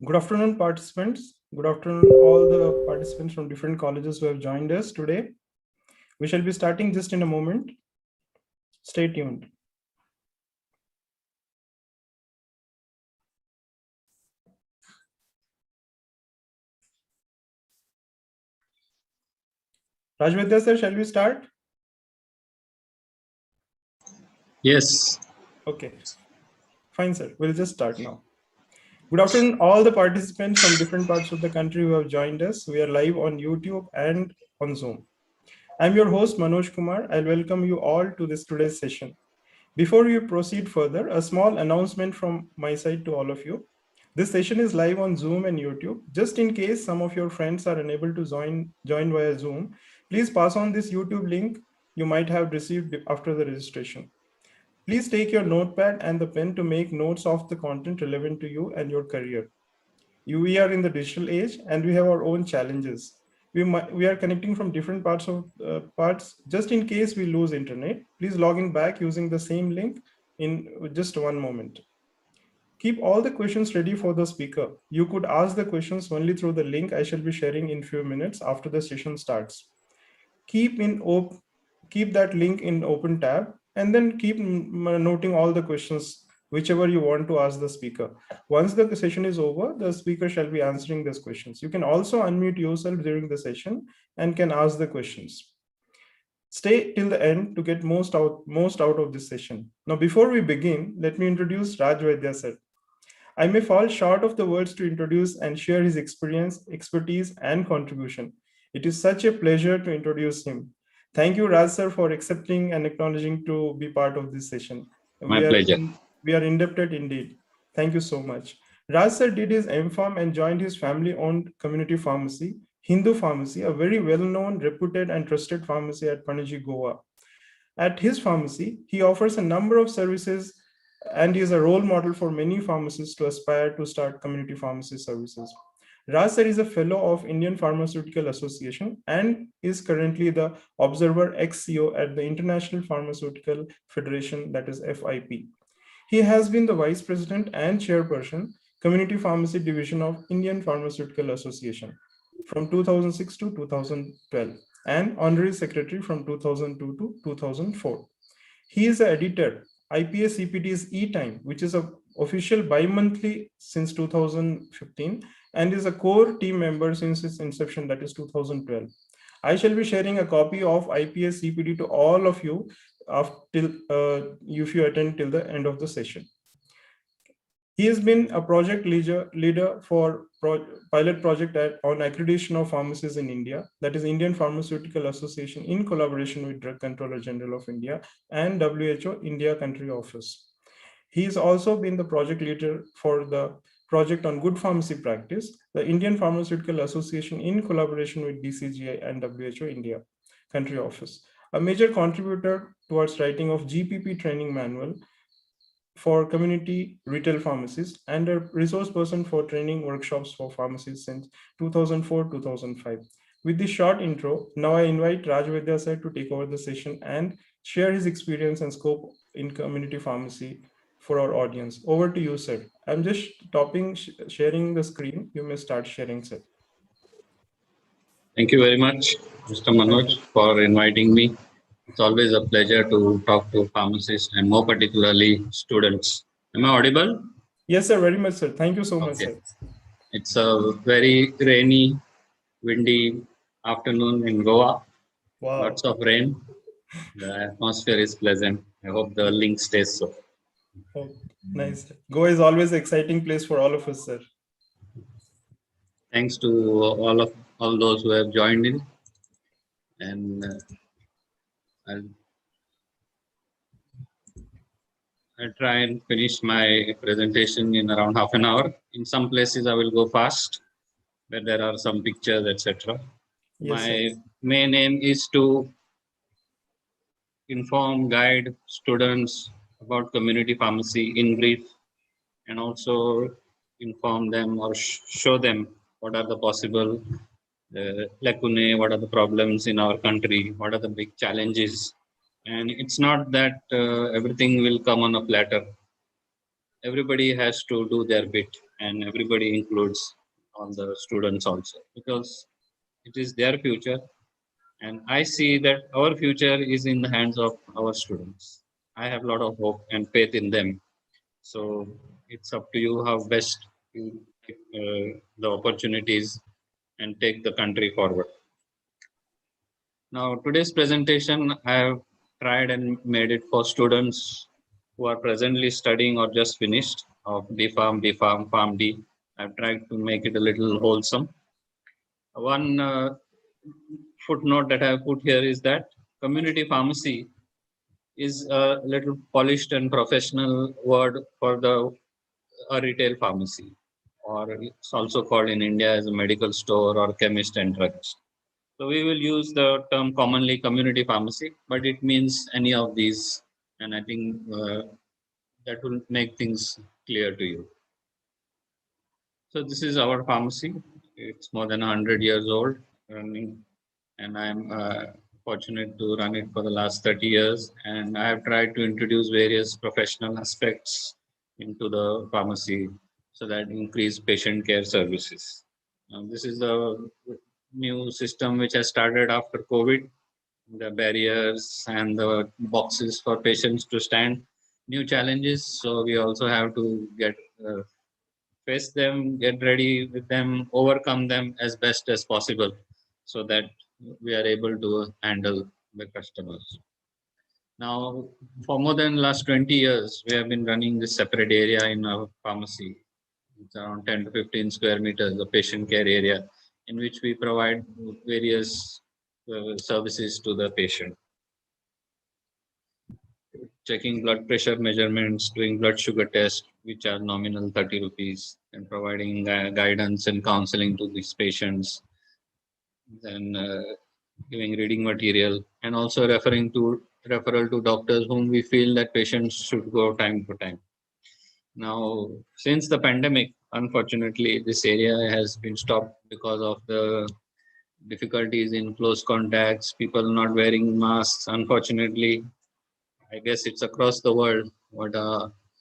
Good afternoon, participants. Good afternoon, all the participants from different colleges who have joined us today. We shall be starting just in a moment. Stay tuned. Rajvidya sir, shall we start? Yes. Okay. Fine, sir. We'll just start now. Good afternoon, all the participants from different parts of the country who have joined us. We are live on YouTube and on Zoom. I'm your host, Manoj Kumar. I'll welcome you all to this today's session. Before we proceed further, a small announcement from my side to all of you. This session is live on Zoom and YouTube. Just in case some of your friends are unable to join via Zoom, please pass on this YouTube link you might have received after the registration. Please take your notepad and the pen to make notes of the content relevant to you and your career. We are in the digital age and we have our own challenges. We are connecting from different parts. Just in case we lose internet, please log in back using the same link in just one moment. Keep all the questions ready for the speaker. You could ask the questions only through the link I shall be sharing in few minutes after the session starts. Keep that link in open tab and then keep noting all the questions whichever you want to ask the speaker. Once the session is over, the speaker shall be answering those questions. You can also unmute yourself during the session and can ask the questions. Stay till the end to get most out of this session. Now, before we begin, let me introduce Raj Vaidya sir. I may fall short of the words to introduce and share his experience, expertise, and contribution. It is such a pleasure to introduce him. Thank you, Raj sir, for accepting and acknowledging to be part of this session. My pleasure. We are indebted indeed. Thank you so much. Raj sir did his M.Pharm and joined his family-owned community pharmacy, Hindu Pharmacy, a very well-known, reputed, and trusted pharmacy at Panaji, Goa. At his pharmacy, he offers a number of services and is a role model for many pharmacists to aspire to start community pharmacy services. Raj sir is a fellow of Indian Pharmaceutical Association and is currently the Observer ex-CEO at the International Pharmaceutical Federation, that is FIP. He has been the Vice President and Chairperson, Community Pharmacy Division of Indian Pharmaceutical Association from 2006 to 2012 and Honorary Secretary from 2002 to 2004. He is the editor, IPA CPT's E-Time, which is an official bi-monthly since 2015 and is a core team member since its inception, that is 2012. I shall be sharing a copy of IPA CPT to all of you if you attend till the end of the session. He has been a project leader for pilot project on accreditation of pharmacies in India, that is Indian Pharmaceutical Association in collaboration with Drug Controller General of India and WHO India Country Office. He has also been the project leader for the project on good pharmacy practice, the Indian Pharmaceutical Association in collaboration with DCGI and WHO India Country Office. A major contributor towards writing of GPP training manual for community retail pharmacies and a resource person for training workshops for pharmacists since 2004-2005. With this short intro, now I invite Raj Vaidya sir to take over the session and share his experience and scope in community pharmacy for our audience. Over to you, sir. I'm just sharing the screen. You may start sharing, sir. Thank you very much, Mr. Manoj, for inviting me. It's always a pleasure to talk to pharmacists and more particularly students. Am I audible? Yes, sir. Very much, sir. Thank you so much, sir. It's a very rainy, windy afternoon in Goa. Wow. Lots of rain. The atmosphere is pleasant. I hope the link stays so. Oh, nice. Goa is always an exciting place for all of us, sir. Thanks to all those who have joined in, and I'll try and finish my presentation in around half an hour. In some places, I will go fast, where there are some pictures, etc. Yes, My sir. main aim is to inform, guide students about community pharmacy in brief, and also inform them or show them what are the possible lacunae, what are the problems in our country, what are the big challenges. And it's not that everything will come on a platter. Everybody has to do their bit. and everybody includes all the students also, because it is their future, and I see that our future is in the hands of our students. I have a lot of hope and faith in them. So it's up to you how best you take the opportunities and take the country forward. Now, today's presentation, I have tried and made it for students who are presently studying or just finished of D Farm, B Farm, Farm D. I've tried to make it a little wholesome. One footnote that I have put here is that community pharmacy is a little polished and professional word for the a retail pharmacy, or it's also called in India as a medical store or chemist and druggist. So we will use the term commonly community pharmacy, but it means any of these, and I think that will make things clear to you. So this is our pharmacy. It's more than 100 years old, running, and I'm fortunate to run it for the last 30 years. And I have tried to introduce various professional aspects into the pharmacy so that increase patient care services. This is the new system which has started after COVID. The barriers and the boxes for patients to stand, new challenges. So we also have to get face them, get ready with them, overcome them as best as possible, so that we are able to handle the customers. Now, for more than last 20 years, we have been running this separate area in our pharmacy. It's around 10 to 15 square meters, the patient care area, in which we provide various services to the patient. Checking blood pressure measurements, doing blood sugar tests, which are nominal 30 rupees, and providing guidance and counseling to these patients, then giving reading material, and also referral to doctors whom we feel that patients should go time to time. Now, since the pandemic, unfortunately, this area has been stopped because of the difficulties in close contacts, people not wearing masks. Unfortunately, I guess it's across the world, but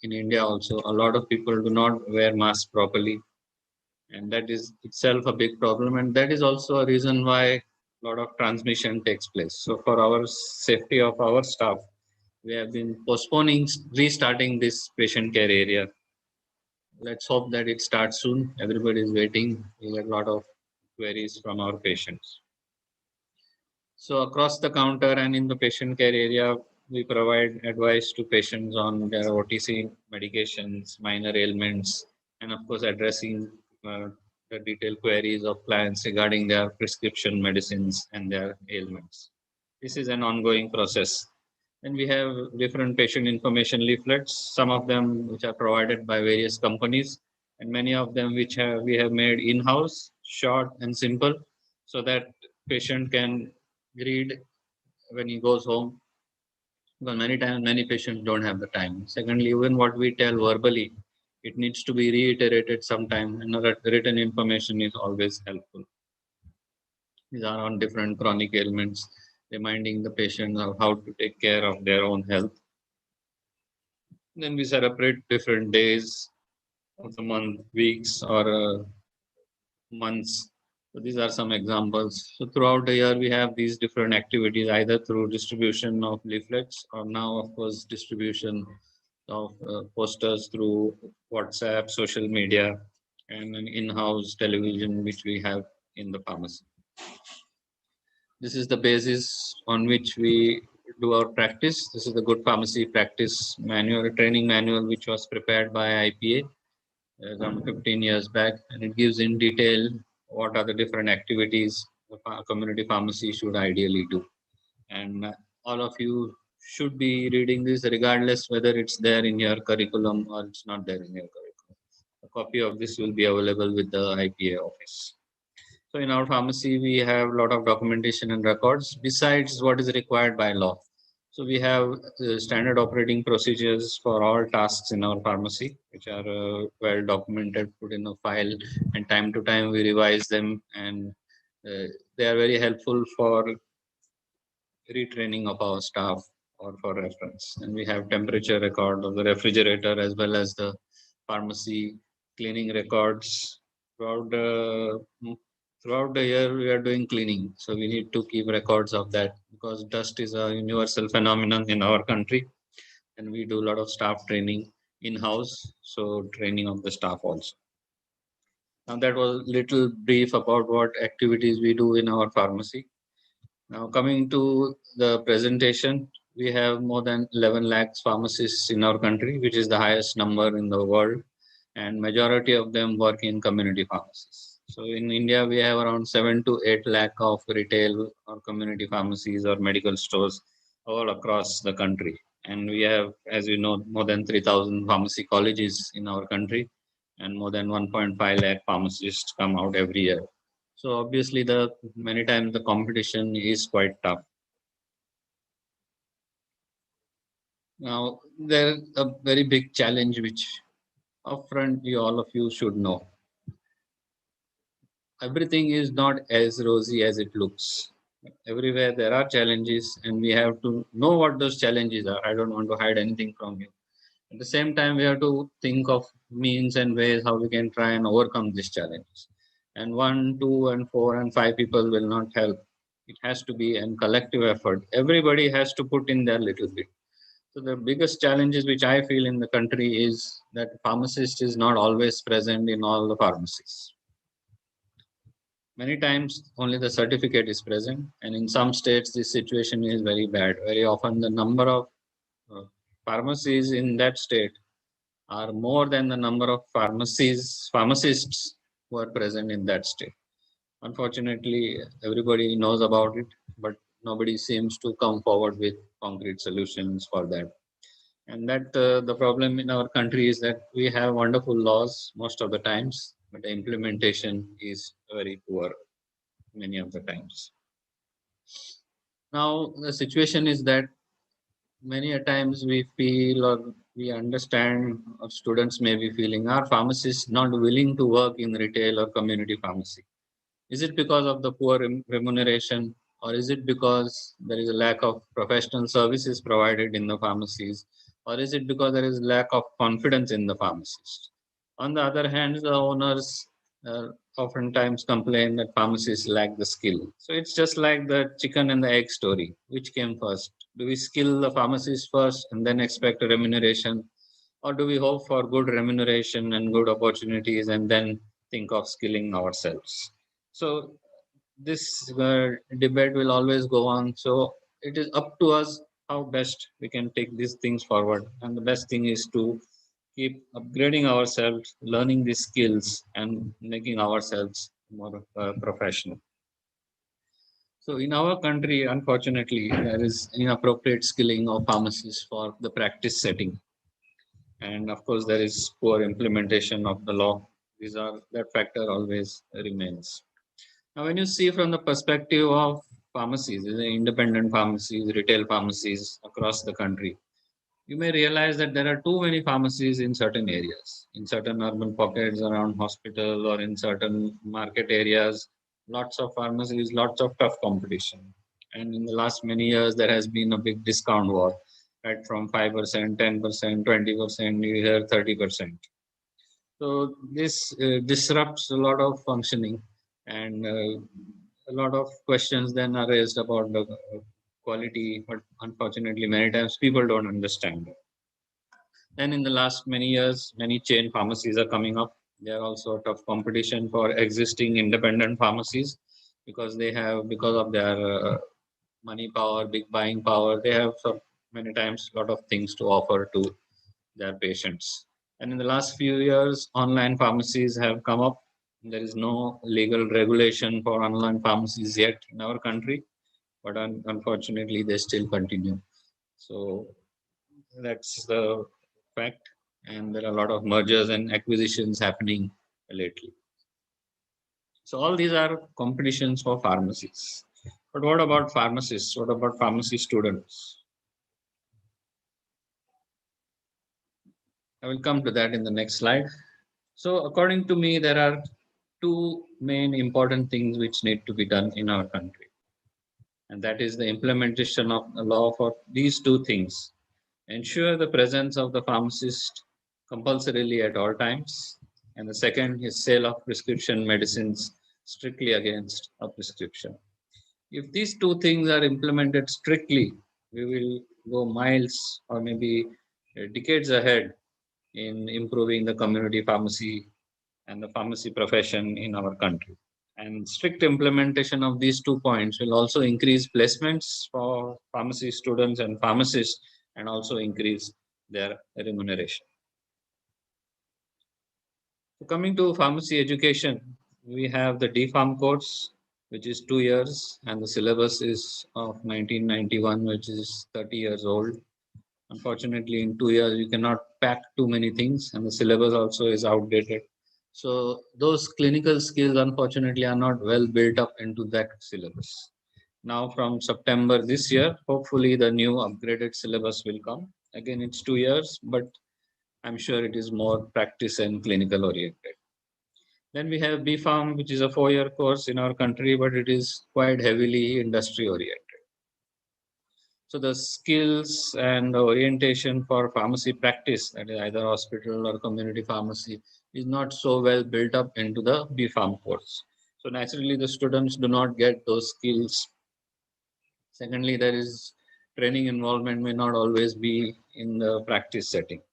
in India also, a lot of people do not wear masks properly, and that is itself a big problem. And that is also a reason why a lot of transmission takes place. So, for our safety of our staff, we have been postponing restarting this patient care area. Let's hope that it starts soon. Everybody is waiting. We get a lot of queries from our patients. So across the counter and in the patient care area, we provide advice to patients on their OTC medications, minor ailments, and of course addressing the detailed queries of clients regarding their prescription medicines and their ailments. This is an ongoing process. And we have different patient information leaflets, some of them which are provided by various companies, and many of them which we have made in-house, short and simple, so that patient can read when he goes home, because many times many patients don't have the time. Secondly, even what we tell verbally, it needs to be reiterated sometime, and written information is always helpful. These are on different chronic ailments, reminding the patient of how to take care of their own health. Then we celebrate different days of the month, weeks, or months. So these are some examples. So throughout the year, we have these different activities, either through distribution of leaflets, or now, of course, distribution of posters through WhatsApp, social media, and an in-house television which we have in the pharmacy. This is the basis on which we do our practice. This is the Good Pharmacy Practice Manual, training manual, which was prepared by IPA around 15 years back, and it gives in detail what are the different activities the community pharmacy should ideally do. And all of you should be reading this regardless whether it's there in your curriculum or it's not there in your curriculum. A copy of this will be available with the IPA office. So in our pharmacy, we have a lot of documentation and records besides what is required by law. So we have standard operating procedures for all tasks in our pharmacy, which are well documented, put in a file, and time to time we revise them, and they are very helpful for retraining of our staff or for reference. And we have temperature record of the refrigerator as well as the pharmacy cleaning records. Throughout the year, we are doing cleaning. So we need to keep records of that because dust is a universal phenomenon in our country. And we do a lot of staff training in-house. So training of the staff also. Now that was little brief about what activities we do in our pharmacy. Now coming to the presentation, we have more than 11 lakhs pharmacists in our country, which is the highest number in the world, and majority of them work in community pharmacies. So in India, we have around 7 to 8 lakh of retail or community pharmacies or medical stores all across the country. And we have, as you know, more than 3,000 pharmacy colleges in our country, and more than 1.5 lakh pharmacists come out every year. So obviously, the many times the competition is quite tough. Now, there's a very big challenge which upfront you all of you should know. Everything is not as rosy as it looks. Everywhere there are challenges, and we have to know what those challenges are. I don't want to hide anything from you. At the same time, we have to think of means and ways how we can try and overcome these challenges. And one, two, and four, and five people will not help. It has to be a collective effort. Everybody has to put in their little bit. So the biggest challenges which I feel in the country is that pharmacist is not always present in all the pharmacies. Many times only the certificate is present, and in some states this situation is very bad. Very often the number of uh, pharmacies in that state are more than the number of pharmacists who are present in that state. Unfortunately, everybody knows about it, but nobody seems to come forward with concrete solutions for that. And that the problem in our country is that we have wonderful laws most of the times, but the implementation is very poor many of the times. Now, the situation is that many a times we feel or we understand, or students may be feeling, are pharmacists not willing to work in retail or community pharmacy? Is it because of the poor remuneration, or is it because there is a lack of professional services provided in the pharmacies, or is it because there is lack of confidence in the pharmacist? On the other hand, the owners oftentimes complain that pharmacists lack the skill. So it's just like the chicken and the egg story. Which came first? Do we skill the pharmacist first and then expect a remuneration? Or do we hope for good remuneration and good opportunities and then think of skilling ourselves? So this debate will always go on. So it is up to us how best we can take these things forward. And the best thing is to keep upgrading ourselves, learning these skills, and making ourselves more professional. So in our country, unfortunately, there is inappropriate skilling of pharmacists for the practice setting. And of course, there is poor implementation of the law. That factor always remains. Now, when you see from the perspective of pharmacies, independent pharmacies, retail pharmacies across the country, you may realize that there are too many pharmacies in certain areas, in certain urban pockets around hospital or in certain market areas, lots of pharmacies, lots of tough competition. And in the last many years, there has been a big discount war, right? From 5%, 10%, 20%, you hear 30%. So this disrupts a lot of functioning, and a lot of questions then are raised about the quality, but unfortunately, many times people don't understand. And in the last many years, many chain pharmacies are coming up. They are also a tough competition for existing independent pharmacies because of their money power, big buying power. They have so many times a lot of things to offer to their patients. And in the last few years, online pharmacies have come up. There is no legal regulation for online pharmacies yet in our country, but unfortunately, they still continue. So that's the fact. And there are a lot of mergers and acquisitions happening lately. So all these are competitions for pharmacies. But what about pharmacists? What about pharmacy students? I will come to that in the next slide. So according to me, there are two main important things which need to be done in our country. And that is the implementation of the law for these two things. Ensure the presence of the pharmacist compulsorily at all times, And the second is sale of prescription medicines strictly against a prescription. If these two things are implemented strictly, we will go miles or maybe decades ahead in improving the community pharmacy and the pharmacy profession in our country. And strict implementation of these 2 points will also increase placements for pharmacy students and pharmacists and also increase their remuneration. So coming to pharmacy education, we have the DPharm course, which is 2 years, and the syllabus is of 1991, which is 30 years old. Unfortunately, in 2 years, you cannot pack too many things, and the syllabus also is outdated. So those clinical skills, unfortunately, are not well built up into that syllabus. Now, from September this year, hopefully the new upgraded syllabus will come. Again, it's 2 years, but I'm sure it is more practice and clinical oriented. Then we have BPharm, which is a 4-year course in our country, but it is quite heavily industry oriented. So the skills and the orientation for pharmacy practice, that is either hospital or community pharmacy, is not so well built up into the BPharm course. So naturally, the students do not get those skills. Secondly, there is training involvement may not always be in the practice settings.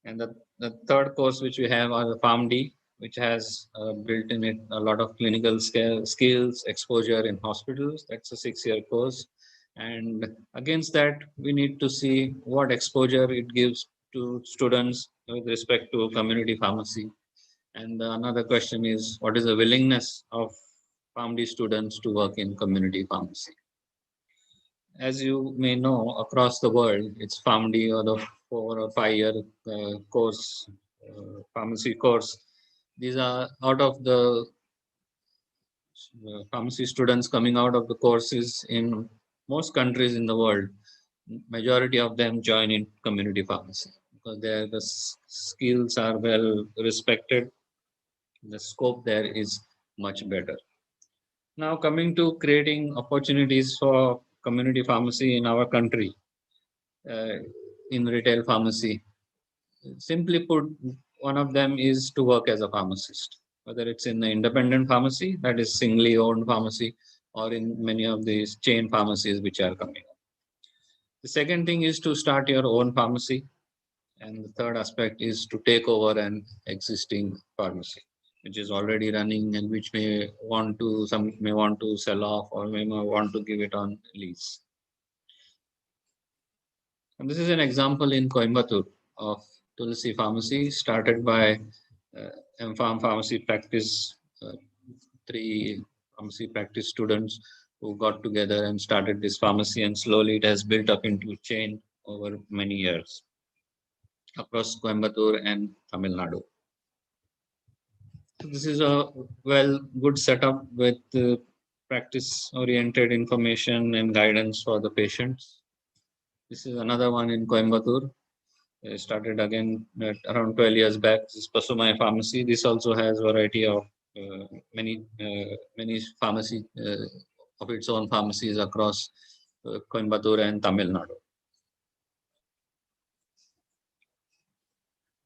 And the third course which we have are the PharmD, which has built in it a lot of clinical skills, exposure in hospitals. That's a 6-year course. And against that, we need to see what exposure it gives to students with respect to community pharmacy. And another question is, what is the willingness of PharmD students to work in community pharmacy? As you may know, across the world, it's PharmD or the 4 or 5 year course, pharmacy course. These are out of the pharmacy students coming out of the courses in most countries in the world. Majority of them join in community pharmacy because there the skills are well respected. The scope there is much better. Now coming to creating opportunities for community pharmacy in our country, uh, in retail pharmacy. Simply put, one of them is to work as a pharmacist, whether it's in the independent pharmacy, that is singly owned pharmacy, or in many of these chain pharmacies which are coming up. The second thing is to start your own pharmacy. And the third aspect is to take over an existing pharmacy, which is already running and which some may want to sell off or may want to give it on lease. And this is an example in Coimbatore of Tulsi Pharmacy, started by MPharm Pharmacy Practice, 3 pharmacy practice students who got together and started this pharmacy, and slowly it has built up into a chain over many years across Coimbatore and Tamil Nadu. So this is a good setup with practice-oriented information and guidance for the patients. This is another one in Coimbatore. Started again around 12 years back. This is Pasumai Pharmacy. This also has variety of many pharmacy of its own pharmacies across Coimbatore and Tamil Nadu.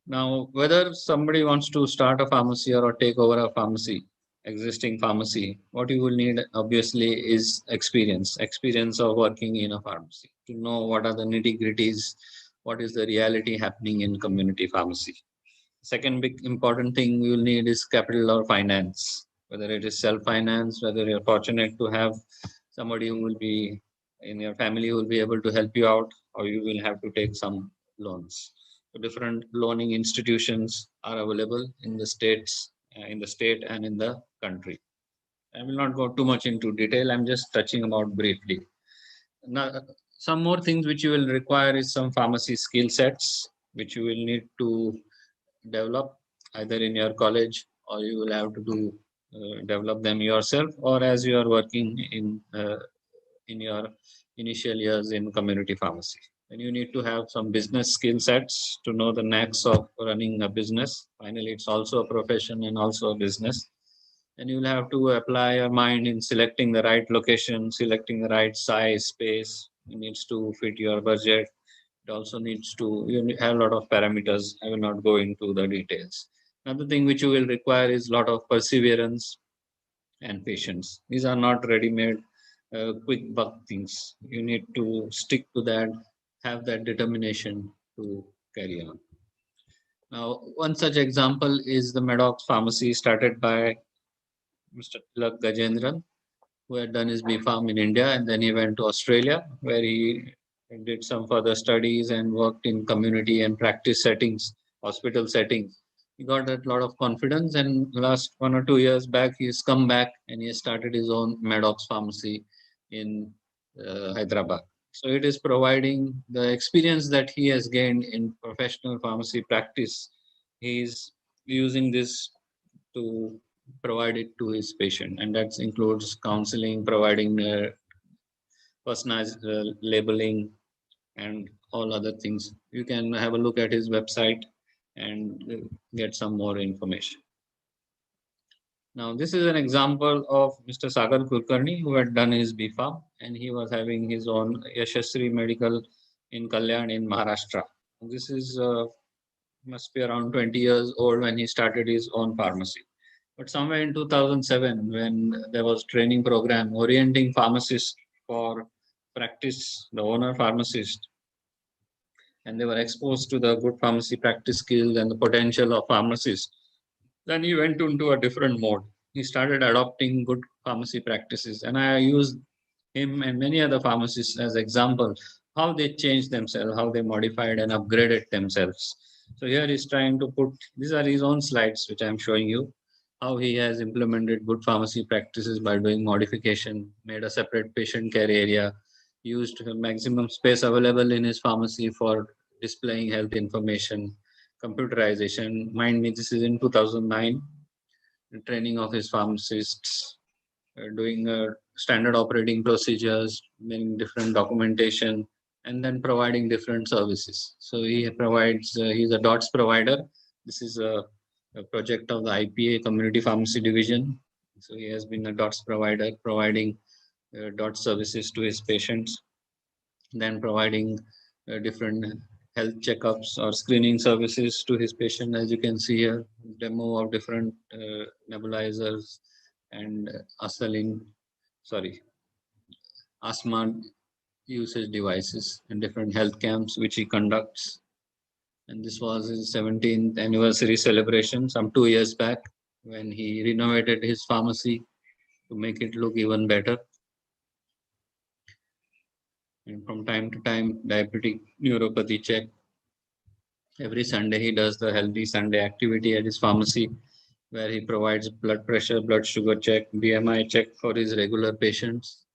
Now, whether somebody wants to start a pharmacy or take over a pharmacy, existing pharmacy, what you will need obviously is experience of working in a pharmacy, to know what are the nitty-gritties, what is the reality happening in community pharmacy. Second big important thing you will need is capital or finance, whether it is self-finance, whether you're fortunate to have somebody who will be in your family who will be able to help you out, or you will have to take some loans. So different loaning institutions are available in the states, in the state and in the country. I will not go too much into detail. I'm just touching about briefly. Now, some more things which you will require is some pharmacy skill sets, which you will need to develop either in your college, or you will have to develop them yourself, or as you are working in your initial years in community pharmacy. Then you need to have some business skill sets to know the knacks of running a business. Finally, it's also a profession and also a business. And you'll have to apply your mind in selecting the right location, selecting the right size, space. It needs to fit your budget. It also needs to, you have a lot of parameters. I will not go into the details. Another thing which you will require is a lot of perseverance and patience. These are not ready-made, quick buck things. You need to stick to that, have that determination to carry on. Now, one such example is the Maddox Pharmacy started by Mr. Tilak Gajendran, who had done his B.Pharm in India, and then he went to Australia, where he did some further studies and worked in community and practice settings, hospital settings. He got a lot of confidence, and last 1 or 2 years back, he's come back and he has started his own Maddox Pharmacy in Hyderabad. So it is providing the experience that he has gained in professional pharmacy practice. He's using this to provide it to his patient, and that includes counseling, providing personalized labeling, and all other things. You can have a look at his website and get some more information. Now, this is an example of Mr. Sagar Kulkarni, who had done his B.Pharm, and he was having his own Yashasri Medical in Kalyan in Maharashtra. This is must be around 20 years old when he started his own pharmacy. But somewhere in 2007, when there was training program orienting pharmacists for practice, the owner pharmacist, and they were exposed to the good pharmacy practice skills and the potential of pharmacists, then he went into a different mode. He started adopting good pharmacy practices, and I used him and many other pharmacists as examples how they changed themselves, how they modified and upgraded themselves. So here he's trying to put, these are his own slides which I'm showing you, how he has implemented good pharmacy practices by doing modification, made a separate patient care area, used maximum space available in his pharmacy for displaying health information, computerization. Mind me, this is in 2009, the training of his pharmacists, doing standard operating procedures, doing different documentation, and then providing different services. So he provides, he's a DOTS provider. This is a project of the IPA Community Pharmacy Division. So he has been a DOTS provider, providing DOTS services to his patients, then providing different health checkups or screening services to his patient. As you can see here, demo of different nebulizers and sorry, asthma usage devices and different health camps which he conducts. And this was his 17th anniversary celebration some 2 years back, when he renovated his pharmacy to make it look even better. And from time to time, diabetic neuropathy check. Every Sunday, he does the Healthy Sunday activity at his pharmacy, where he provides blood pressure, blood sugar check, BMI check for his regular patients.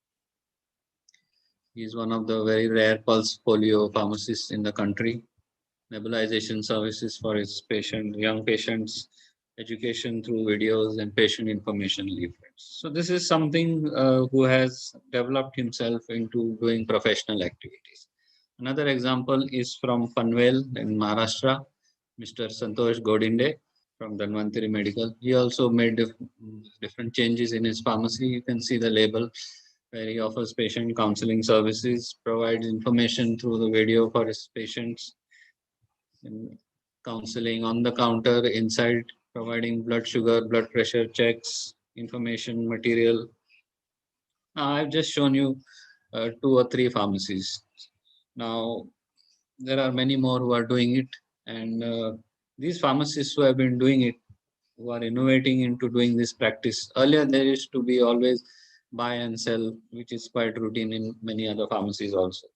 He is one of the very rare pulse polio pharmacists in the country. Nebulization services for his young patients, education through videos, and patient information leaflets. So this is something who has developed himself into doing professional activities. Another example is from Panvel in Maharashtra, Mr. Santosh Godinde from Dhanvantari Medical. He also made different changes in his pharmacy. You can see the label where he offers patient counseling services, provides information through the video for his patients, and counseling on the counter inside, providing blood sugar, blood pressure checks, information material. Now, I've just shown you 2 or 3 pharmacies. Now, there are many more who are doing it, and these pharmacists who have been doing it, who are innovating into doing this practice. Earlier, there used to be always buy and sell, which is quite routine in many other pharmacies also.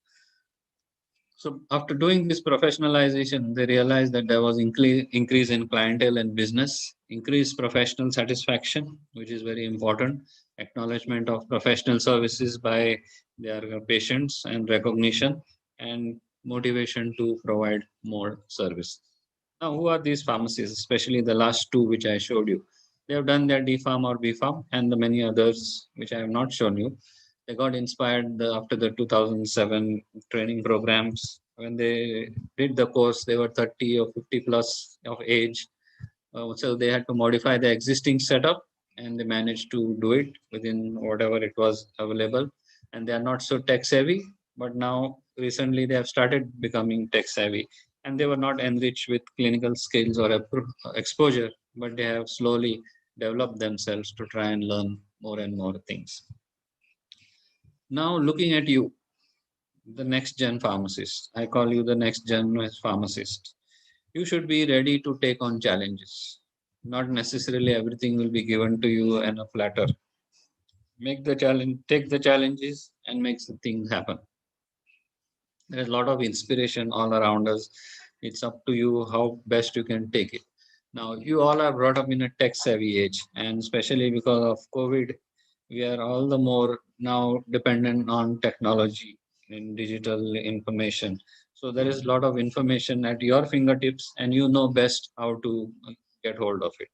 So after doing this professionalization, they realized that there was increase in clientele and business, increased professional satisfaction, which is very important, acknowledgement of professional services by their patients and recognition, and motivation to provide more service. Now, who are these pharmacies, especially the last two which I showed you? They have done their D-Pharm or B-Pharm, and the many others which I have not shown you. They got inspired after the 2007 training programs. When they did the course, they were 30 or 50 plus of age. So they had to modify the existing setup, and they managed to do it within whatever it was available. And they are not so tech savvy, but now recently they have started becoming tech savvy, and they were not enriched with clinical skills or exposure but they have slowly developed themselves to try and learn more and more things. Now, looking at you, the next gen pharmacist, I call you the next gen pharmacist. You should be ready to take on challenges. Not necessarily everything will be given to you in a platter. Make the challenge, take the challenges, and make the things happen. There's a lot of inspiration all around us. It's up to you how best you can take it. Now, you all are brought up in a tech savvy age, and especially because of COVID, we are all the more now dependent on technology and digital information. So there is a lot of information at your fingertips, and you know best how to get hold of it.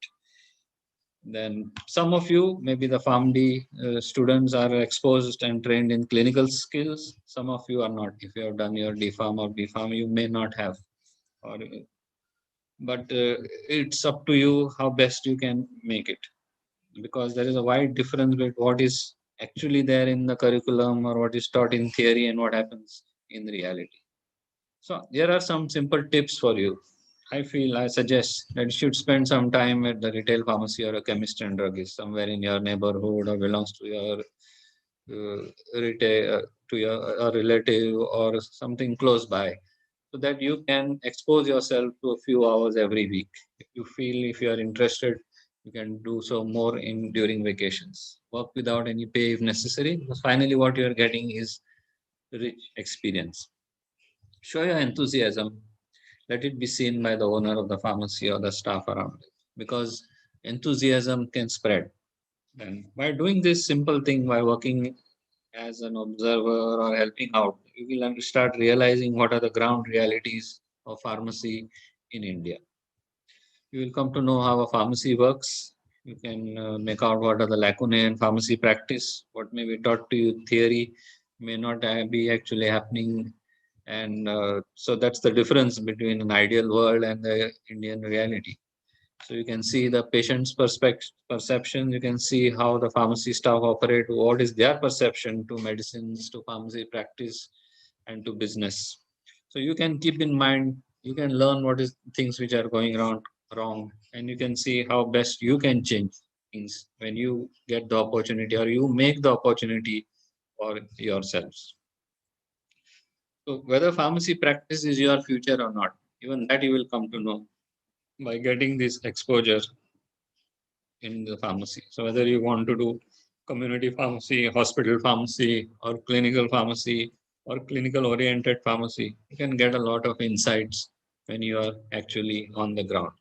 Then some of you, maybe the PharmD students, are exposed and trained in clinical skills. Some of you are not. If you have done your DPharm or BPharm, you may not have. Or, but it's up to you how best you can make it, because there is a wide difference between what is actually there in the curriculum or what is taught in theory and what happens in reality. So there are some simple tips for you. I suggest that you should spend some time at the retail pharmacy or a chemist and druggist somewhere in your neighborhood or belongs to your retail to your a relative or something close by, so that you can expose yourself to a few hours every week. If you feel, if you are interested, you can do so more in during vacations. Work without any pay if necessary, because finally what you are getting is rich experience. Show your enthusiasm. Let it be seen by the owner of the pharmacy or the staff around it, because enthusiasm can spread. And by doing this simple thing, by working as an observer or helping out, you will start realizing what are the ground realities of pharmacy in India. You will come to know how a pharmacy works. You can make out what are the lacunae in pharmacy practice. What may be taught to you theory may not be actually happening. And so that's the difference between an ideal world and the Indian reality. So you can see the patient's perception. You can see how the pharmacy staff operate. What is their perception to medicines, to pharmacy practice, and to business. So you can keep in mind. You can learn what is things which are going wrong, and you can see how best you can change things when you get the opportunity or you make the opportunity for yourselves. So whether pharmacy practice is your future or not, even that you will come to know by getting this exposure in the pharmacy. So whether you want to do community pharmacy, hospital pharmacy, or clinical pharmacy, or clinical oriented pharmacy, you can get a lot of insights when you are actually on the ground.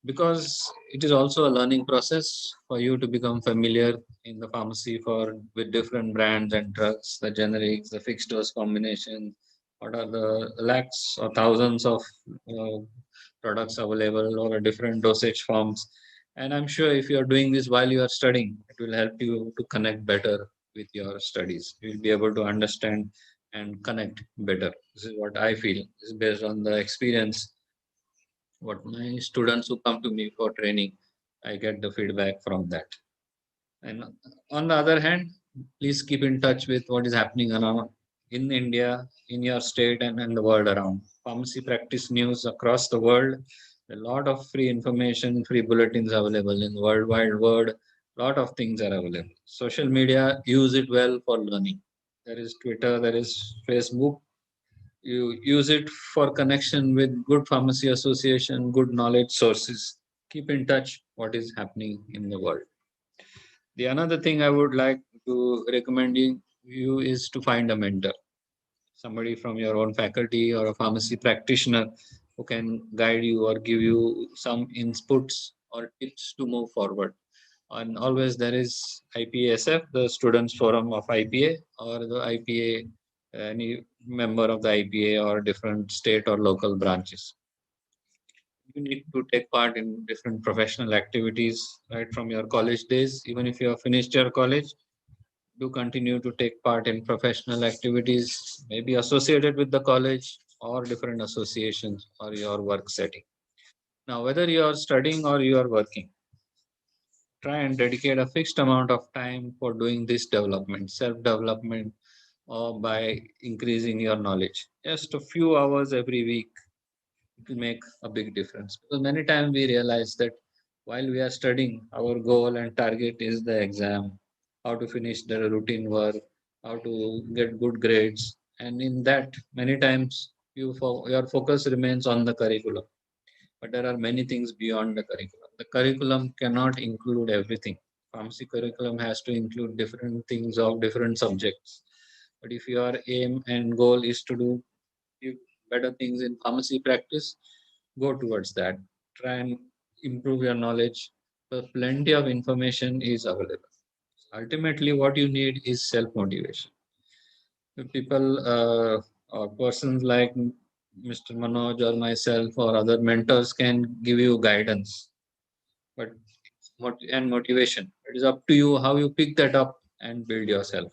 Because it is also a learning process for you to become familiar in the pharmacy for with different brands and drugs, the generics, the fixed dose combination, what are the lakhs or thousands of uh, products available or different dosage forms. And I'm sure if you're doing this while you are studying, it will help you to connect better with your studies. You'll be able to understand and connect better. This is what I feel. This is based on the experience. What my students who come to me for training, I get the feedback from that. And on the other hand, please keep in touch with what is happening around in India, in your state, and in the world around. Pharmacy practice news across the world. A lot of free information, free bulletins available in the World Wide World. A lot of things are available. Social media, use it well for learning. There is Twitter, there is Facebook. You use it for connection with good pharmacy association, good knowledge sources. Keep in touch what is happening in the world. The another thing I would like to recommend you is to find a mentor, somebody from your own faculty or a pharmacy practitioner who can guide you or give you some inputs or tips to move forward. And always there is IPSF, the Students Forum of IPA, or the IPA, any member of the IPA or different state or local branches. You need to take part in different professional activities right from your college days. Even if you have finished your college, do continue to take part in professional activities, maybe associated with the college or different associations or your work setting. Now, whether you are studying or you are working, try and dedicate a fixed amount of time for doing this development, self development, or by increasing your knowledge. Just a few hours every week, it will make a big difference. Because many times we realize that While we are studying, our goal and target is the exam, how to finish the routine work, how to get good grades. And in that, many times your focus remains on the curriculum. But there are many things beyond the curriculum. The curriculum cannot include everything. Pharmacy curriculum has to include different things of different subjects. But if your aim and goal is to do better things in pharmacy practice, go towards that. Try and improve your knowledge. But plenty of information is available. Ultimately, what you need is self motivation. People or persons like Mr. Manoj or myself or other mentors can give you guidance, but and motivation. It is up to you how you pick that up and build yourself.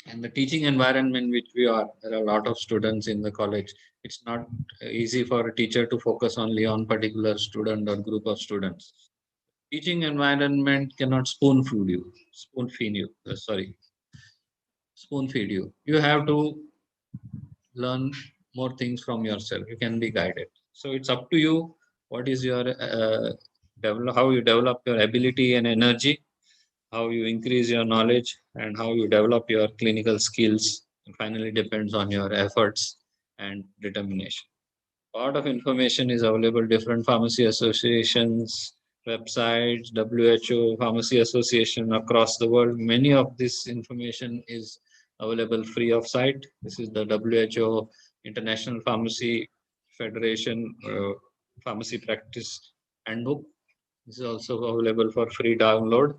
And the teaching environment which we are, there are a lot of students in the college. It's not easy for a teacher to focus only on particular student or group of students. Teaching environment cannot spoon feed you. You have to learn more things from yourself. You can be guided. So it's up to you. What is your how you develop your ability and energy, how you increase your knowledge, and how you develop your clinical skills. It finally depends on your efforts and determination. Lot of information is available, different pharmacy associations, websites, WHO, pharmacy association across the world. Many of this information is available free of site. This is the WHO International Pharmacy Federation Pharmacy Practice Handbook. This is also available for free download.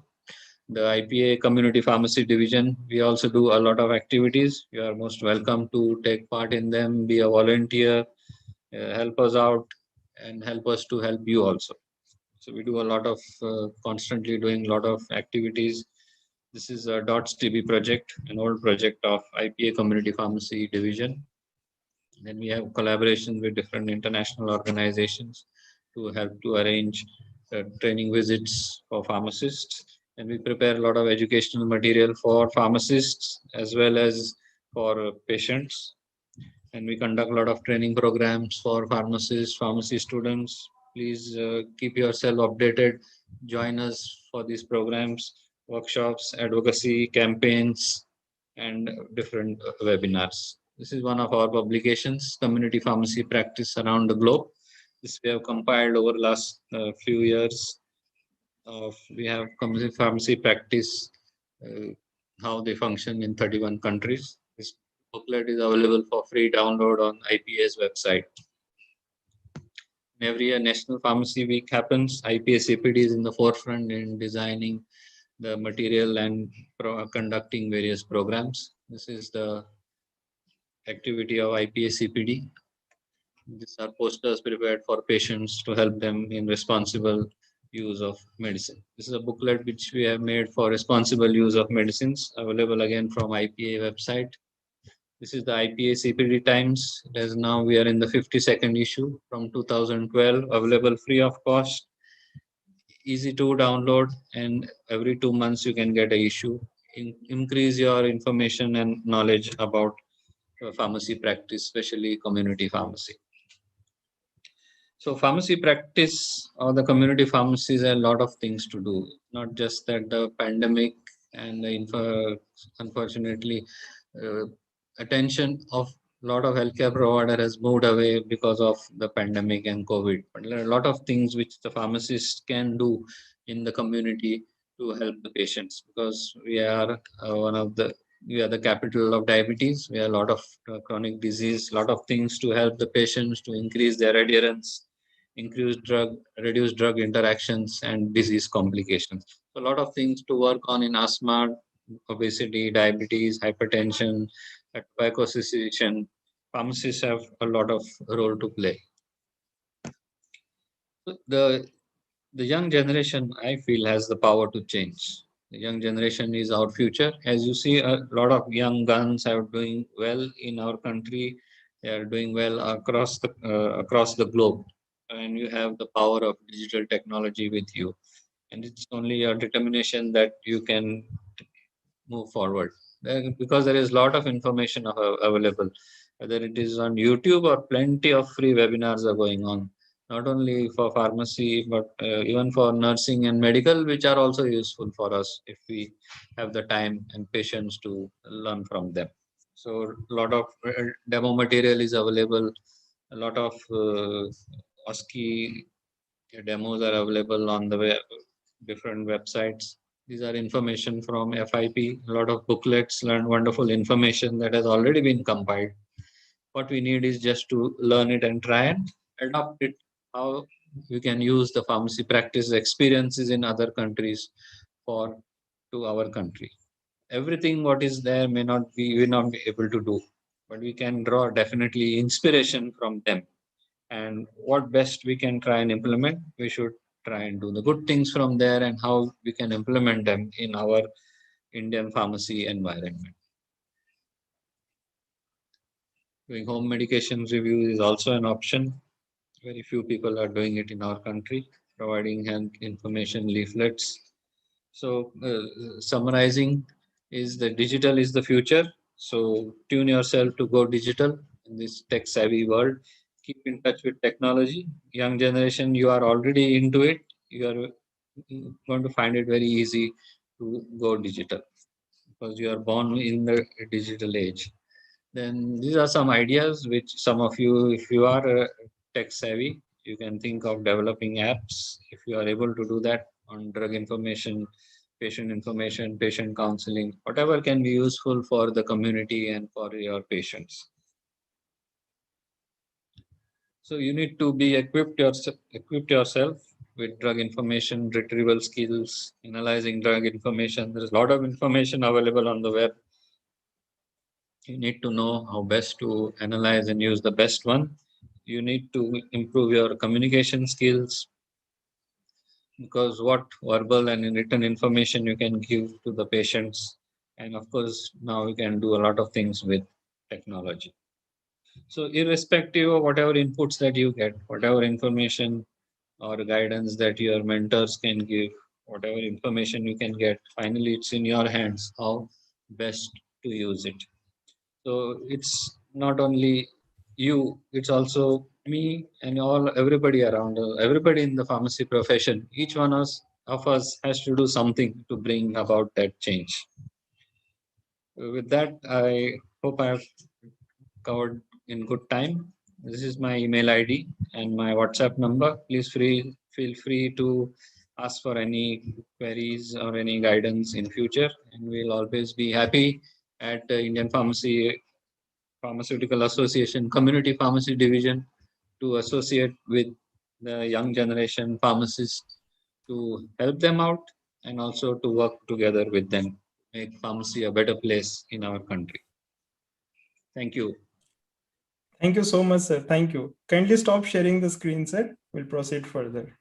The IPA Community Pharmacy Division, we also do a lot of activities. You are most welcome to take part in them, be a volunteer, help us out, and help us to help you also. So we do a lot of constantly doing a lot of activities. This is a DOTS TB project, an old project of IPA Community Pharmacy Division. Then we have collaboration with different international organizations to help to arrange training visits for pharmacists. And we prepare a lot of educational material for pharmacists as well as for patients. And we conduct a lot of training programs for pharmacists, pharmacy students. Please keep yourself updated. Join us for these programs, workshops, advocacy campaigns, and different webinars. This is one of our publications, Community Pharmacy Practice Around the Globe. This we have compiled over the last few years. We have community pharmacy practice, uh, how they function in 31 countries. This booklet is available for free download on IPA's website. Every year, National Pharmacy Week happens. IPA CPD is in the forefront in designing the material and conducting various programs. This is the activity of IPA CPD. These are posters prepared for patients to help them in responsible use of medicine. This is a booklet which we have made for responsible use of medicines, available again from IPA website. This is the IPA CPD Times. It is now we are in the 52nd issue from 2012, available free of cost, easy to download, and every 2 months you can get a issue. Increase your information and knowledge about pharmacy practice, especially community pharmacy. So pharmacy practice or the community pharmacies are a lot of things to do. Not just that the pandemic and the unfortunately uh, attention of a lot of healthcare provider has moved away because of the pandemic and COVID. But there are a lot of things which the pharmacists can do in the community to help the patients because we are the capital of diabetes. We have a lot of chronic disease, a lot of things to help the patients to increase their adherence, reduce drug interactions and disease complications. So a lot of things to work on in asthma, obesity, diabetes, hypertension, tobacco cessation. Pharmacists have a lot of role to play. So the young generation, I feel, has the power to change. The young generation is our future. As you see, a lot of young guns are doing well in our country. They are doing well across the globe, and you have the power of digital technology with you. And it's only your determination that you can move forward. Because there is a lot of information available, whether it is on YouTube or plenty of free webinars are going on. not only for pharmacy, but even for nursing and medical, which are also useful for us if we have the time and patience to learn from them. So a lot of demo material is available. A lot of ASCII demos are available on the different websites. These are information from FIP. A lot of booklets, learn wonderful information that has already been compiled. What we need is just to learn it and try and adopt it. How we can use the pharmacy practice experiences in other countries for to our country. Everything what is there may not be we not be able to do, but we can draw definitely inspiration from them. And what best we can try and implement, we should try and do the good things from there and how we can implement them in our Indian pharmacy environment. Doing home medication review is also an option. Very few people are doing it in our country, providing health information leaflets. So, summarizing is the digital is the future. So, tune yourself to go digital in this tech savvy world. Keep in touch with technology. Young generation, you are already into it. You are going to find it very easy to go digital because you are born in the digital age. Then these are some ideas which some of you, if you are tech savvy, you can think of developing apps. If you are able to do that on drug information, patient counseling, whatever can be useful for the community and for your patients. So you need to be equipped yourself with drug information retrieval skills, analyzing drug information. There is a lot of information available on the web. You need to know how best to analyze and use the best one. You need to improve your communication skills because what verbal and written information you can give to the patients. And of course, now you can do a lot of things with technology. So, irrespective of whatever inputs that you get, whatever information or guidance that your mentors can give, whatever information you can get, finally it's in your hands how best to use it. So it's not only you, it's also me and all everybody around, everybody in the pharmacy profession. Each one of us has to do something to bring about that change. With that, I hope I've covered in good time. This is my email ID and my WhatsApp number. Please feel free to ask for any queries or any guidance in future, and we'll always be happy at Indian Pharmaceutical Association Community Pharmacy Division to associate with the young generation pharmacists to help them out and also to work together with them, make pharmacy a better place in our country. Thank you. Thank you so much, sir. Thank you. Kindly stop sharing the screen, sir. We'll proceed further.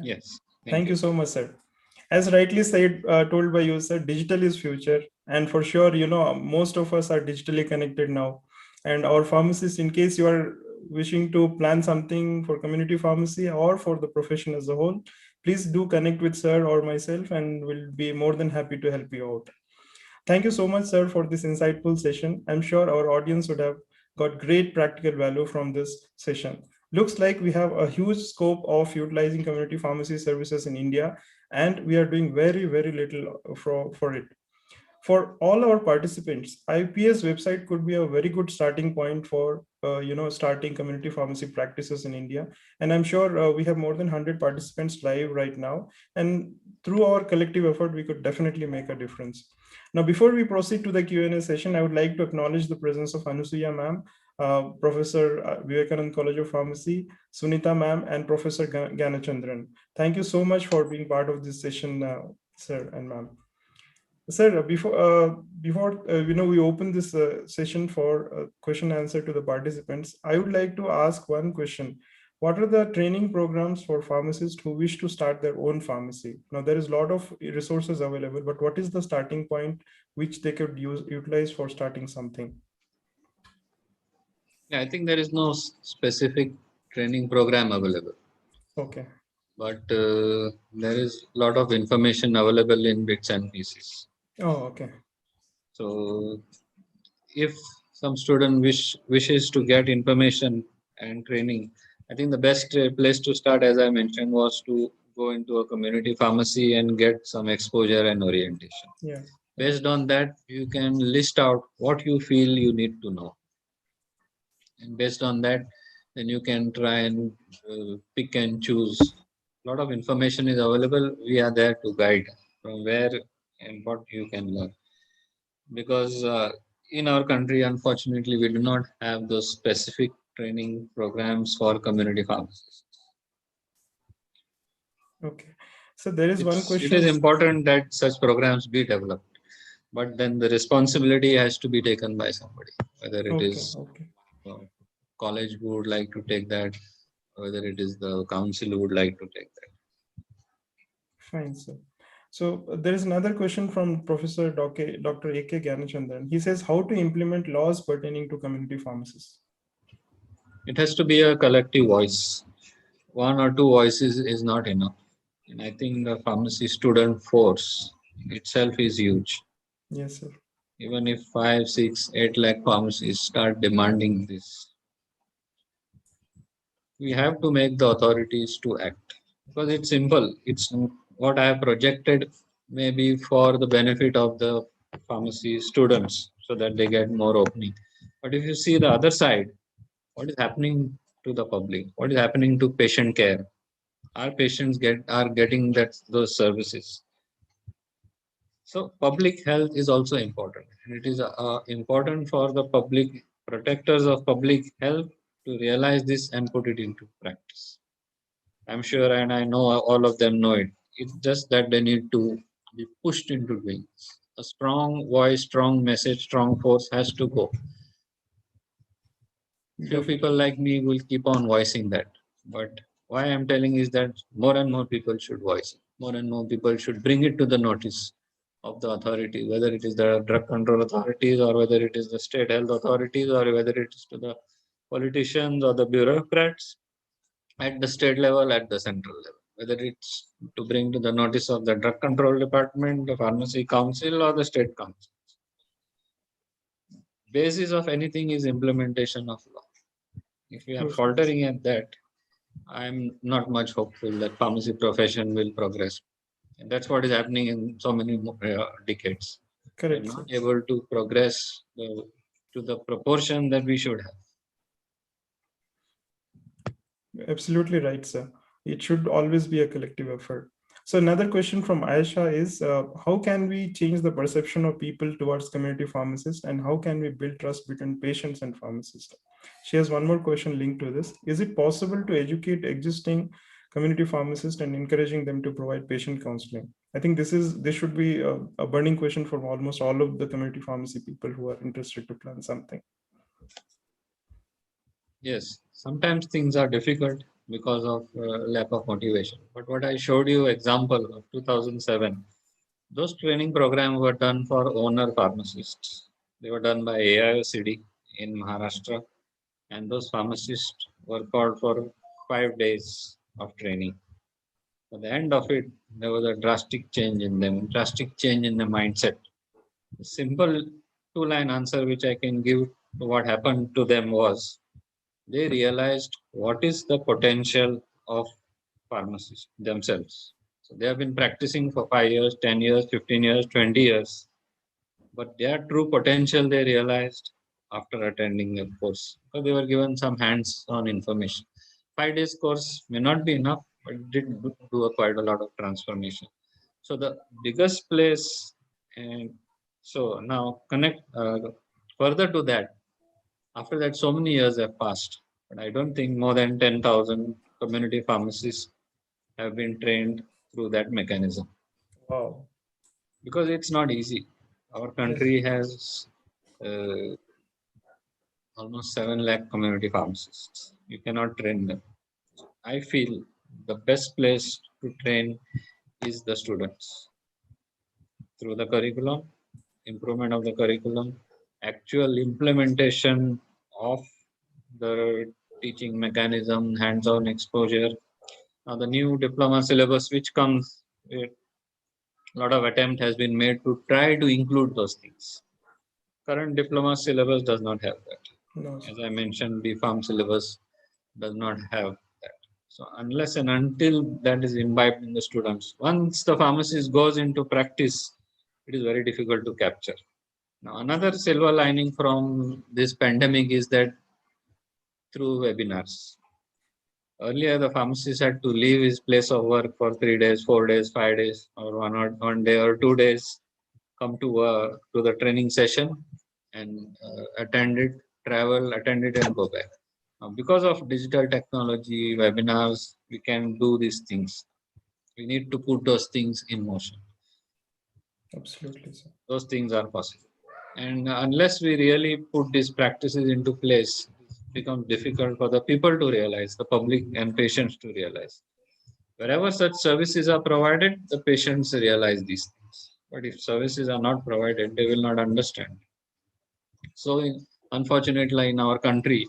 Yes. Thank you so much, sir. As rightly said, told by you, sir, digital is future. And for sure, most of us are digitally connected now. And our pharmacists, in case you are wishing to plan something for community pharmacy or for the profession as a whole, please do connect with sir or myself and we'll be more than happy to help you out. Thank you so much, sir, for this insightful session. I'm sure our audience would have got great practical value from this session. Looks like we have a huge scope of utilizing community pharmacy services in India, and we are doing very, very little for it. For all our participants, IPS website could be a very good starting point for starting community pharmacy practices in India. And I'm sure we have more than 100 participants live right now. And through our collective effort, we could definitely make a difference. Now, before we proceed to the Q&A session, I would like to acknowledge the presence of Anusuya ma'am, Professor Vivekanand College of Pharmacy, Sunita ma'am, and Professor Ganachandran. Thank you so much for being part of this session, sir and ma'am. Sir, before we open this session for question and answer to the participants, I would like to ask one question. What are the training programs for pharmacists who wish to start their own pharmacy? Now, there is a lot of resources available, but what is the starting point which they could utilize for starting something? Yeah, I think there is no specific training program available, Okay. but there is a lot of information available in bits and pieces. Oh, okay. So if some student wishes to get information and training, I think the best place to start, as I mentioned, was to go into a community pharmacy and get some exposure and orientation. Yeah. Based on that, you can list out what you feel you need to know, and based on that, then you can try and pick and choose. A lot of information is available. We are there to guide from where and what you can learn, because in our country, unfortunately, we do not have those specific training programs for community pharmacists. Okay. So there is one It is question. important that such programs be developed, but then the responsibility has to be taken by somebody, whether it Okay. is Okay. uh, college who would like to take that, whether it is the council who would like to take that. Fine, sir. So there is another question from Professor Dr. A.K. Gyanachandran. He says, how to implement laws pertaining to community pharmacists? It has to be a collective voice. One or two voices is not enough. And I think the pharmacy student force itself is huge. Yes, sir. Even if 5, 6, 8 lakh pharmacies start demanding this, we have to make the authorities to act, because it's simple. It's what I have projected, maybe for the benefit of the pharmacy students so that they get more opening. But if you see the other side, what is happening to the public? What is happening to patient care? Our patients are getting those services. So public health is also important, and it is important for the public protectors of public health to realize this and put it into practice. I'm sure, and I know all of them know it. It's just that they need to be pushed into doing this. A strong voice, strong message, strong force has to go. Few people Definitely. like me will keep on voicing that. But why I'm telling is that more and more people should voice it. More and more people should bring it to the notice of the authority, whether it is the drug control authorities or whether it is the state health authorities or whether it is to the politicians or the bureaucrats at the state level, at the central level, whether it's to bring to the notice of the drug control department, the pharmacy council, or the state council. Basis of anything is implementation of law. If we are True, sir. faltering at that, I'm not much hopeful that pharmacy profession will progress. And that's what is happening in so many decades. We are Correct, not sir. able to progress to the proportion that we should have. Absolutely right, sir. It should always be a collective effort. So another question from Aisha is, how can we change the perception of people towards community pharmacists, and how can we build trust between patients and pharmacists? She has one more question linked to this. Is it possible to educate existing community pharmacists and encouraging them to provide patient counseling? I think this should be a burning question for almost all of the community pharmacy people who are interested to plan something. Yes, sometimes things are difficult because of lack of motivation. But what I showed you example of 2007, those training programs were done for owner pharmacists. They were done by AIOCD in Maharashtra, and those pharmacists were called for 5 days of training. At the end of it, there was a drastic change in them, drastic change in the mindset. The simple two-line answer which I can give to what happened to them was they realized what is the potential of pharmacists themselves. So they have been practicing for 5 years, 10 years, 15 years, 20 years, but their true potential they realized after attending a course, because they were given some hands-on information. 5 days course may not be enough, but it did do quite a lot of transformation. So the biggest place, and so now connect further to that. After that, so many years have passed, but I don't think more than 10,000 community pharmacists have been trained through that mechanism, Wow. because it's not easy. Our Yes. country has uh, almost 7 lakh community pharmacists. You cannot train them. I feel the best place to train is the students through the curriculum, improvement of the curriculum, actual implementation of the teaching mechanism, hands-on exposure. Now the new diploma syllabus which comes, a lot of attempt has been made to try to include those things. Current diploma syllabus does not have that. No, As I mentioned, the farm syllabus does not have that. So unless and until that is imbibed in the students, once the pharmacist goes into practice, it is very difficult to capture. Now, another silver lining from this pandemic is that through webinars. Earlier, the pharmacist had to leave his place of work for 3 days, 4 days, 5 days, or 1 day or 2 days, come to the training session and attend it, travel, attend it, and go back. Now, because of digital technology, webinars, we can do these things. We need to put those things in motion. absolutely, sir. Those things are possible. And unless we really put these practices into place, it becomes difficult for the people to realize, the public and patients to realize. Wherever such services are provided, the patients realize these things. But if services are not provided, they will not understand. So, unfortunately, in our country,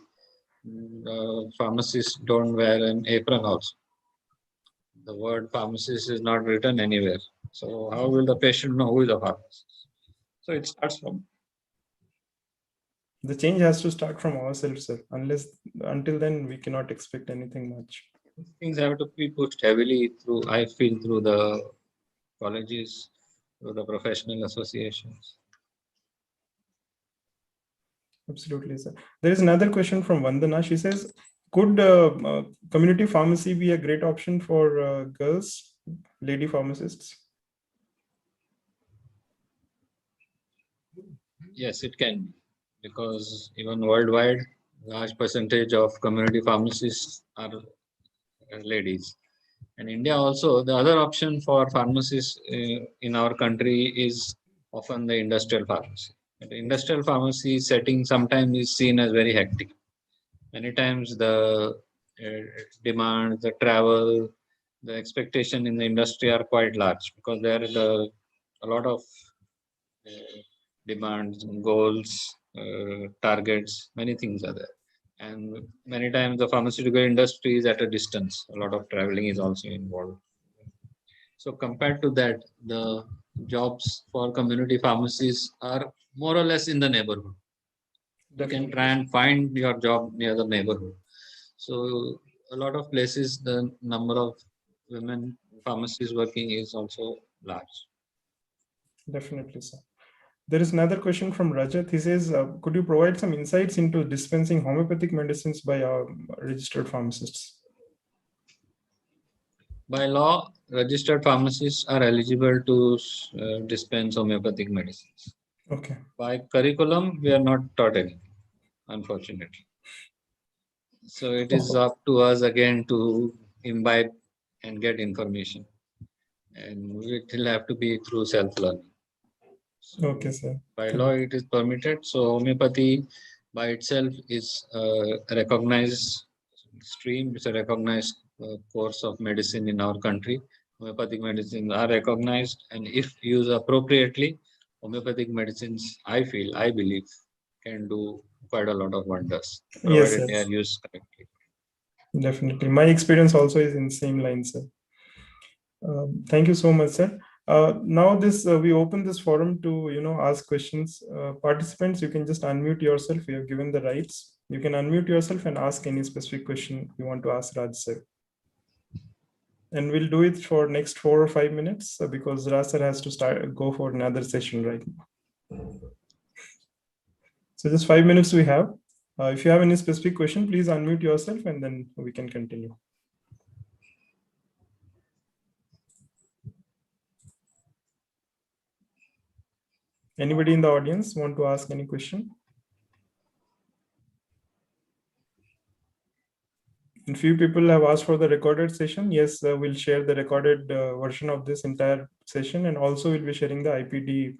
pharmacists don't wear an apron also. The word pharmacist is not written anywhere. So, how will the patient know who is a pharmacist? So, it starts from The change has to start from ourselves, sir. Until then, we cannot expect anything much. things have to be pushed heavily through, I feel, through the colleges, through the professional associations. Absolutely, sir. There is another question from Vandana. She says, could community pharmacy be a great option for girls, lady pharmacists? Yes, it can be, because even worldwide, large percentage of community pharmacists are ladies. And India also, the other option for pharmacists in our country is often the industrial pharmacy. The industrial pharmacy setting sometimes is seen as very hectic. Many times the demand, the travel, the expectation in the industry are quite large, because there is a lot of demands, goals, targets, many things are there. And many times the pharmaceutical industry is at a distance. A lot of traveling is also involved. So compared to that, the jobs for community pharmacies are more or less in the neighborhood. You can try Definitely. and find your job near the neighborhood. So a lot of places, the number of women pharmacists working is also large. Definitely, sir. There is another question from Rajat. He says, could you provide some insights into dispensing homeopathic medicines by registered pharmacists? By law, registered pharmacists are eligible to dispense homeopathic medicines. Okay. By curriculum, we are not taught anything, unfortunately. So it is Oh, up to us again to imbibe and get information. And it will have to be through self-learning. So okay, sir. by law, Thank it is permitted. So homeopathy by itself is a recognized stream. It's a recognized course of medicine in our country. Homeopathic medicines are recognized, and if used appropriately, homeopathic medicines, I believe, can do quite a lot of wonders, Yes, provided they are yes, used correctly. definitely. My experience also is in same line, sir. Thank you so much, sir. Now this we open this forum to ask questions. Participants, you can just unmute yourself. You have given the rights. You can unmute yourself and ask any specific question you want to ask Raj sir. And we'll do it for next 4 or 5 minutes because Raj sir has to go for another session right now. So just 5 minutes we have. If you have any specific question, please unmute yourself and then we can continue. Anybody in the audience want to ask any question? And few people have asked for the recorded session. Yes, we'll share the recorded version of this entire session, and also we'll be sharing the IPD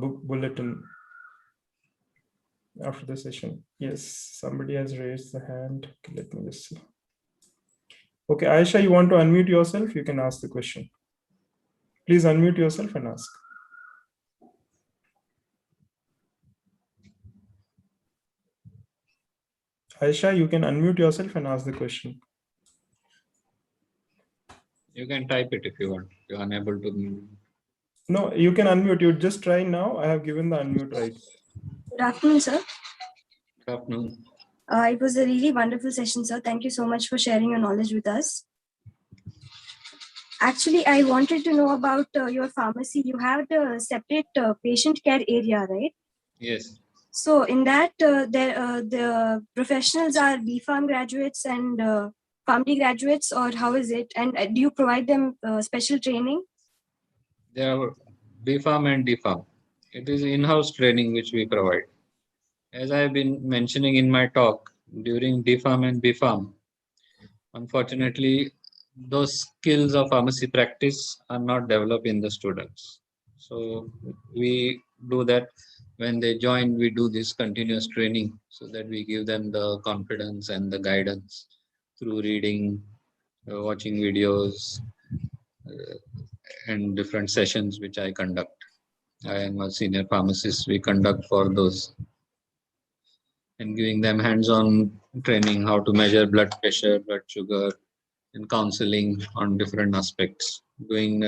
book bulletin after the session. Yes, somebody has raised the hand. Okay, let me just see. Okay, Aisha, you want to unmute yourself? You can ask the question. Please unmute yourself and ask. Aisha, you can unmute yourself and ask the question. You can type it if you want. If you're unable to. No, you can unmute. You just try now. I have given the unmute right. Good afternoon, sir. Good afternoon. It was a really wonderful session, sir. Thank you so much for sharing your knowledge with us. Actually, I wanted to know about your pharmacy. You have a separate patient care area, right? Yes. So in that, the professionals are B.Pharm graduates and PharmD graduates, or how is it? And do you provide them special training? They are B.Pharm and D.Pharm. It is in-house training which we provide. As I have been mentioning in my talk, during D.Pharm and B.Pharm, unfortunately, those skills of pharmacy practice are not developed in the students. So we do that when they join, we do this continuous training so that we give them the confidence and the guidance through reading, watching videos, and different sessions which I conduct. I am a senior pharmacist. We conduct for those and giving them hands-on training how to measure blood pressure, blood sugar, and counseling on different aspects. Doing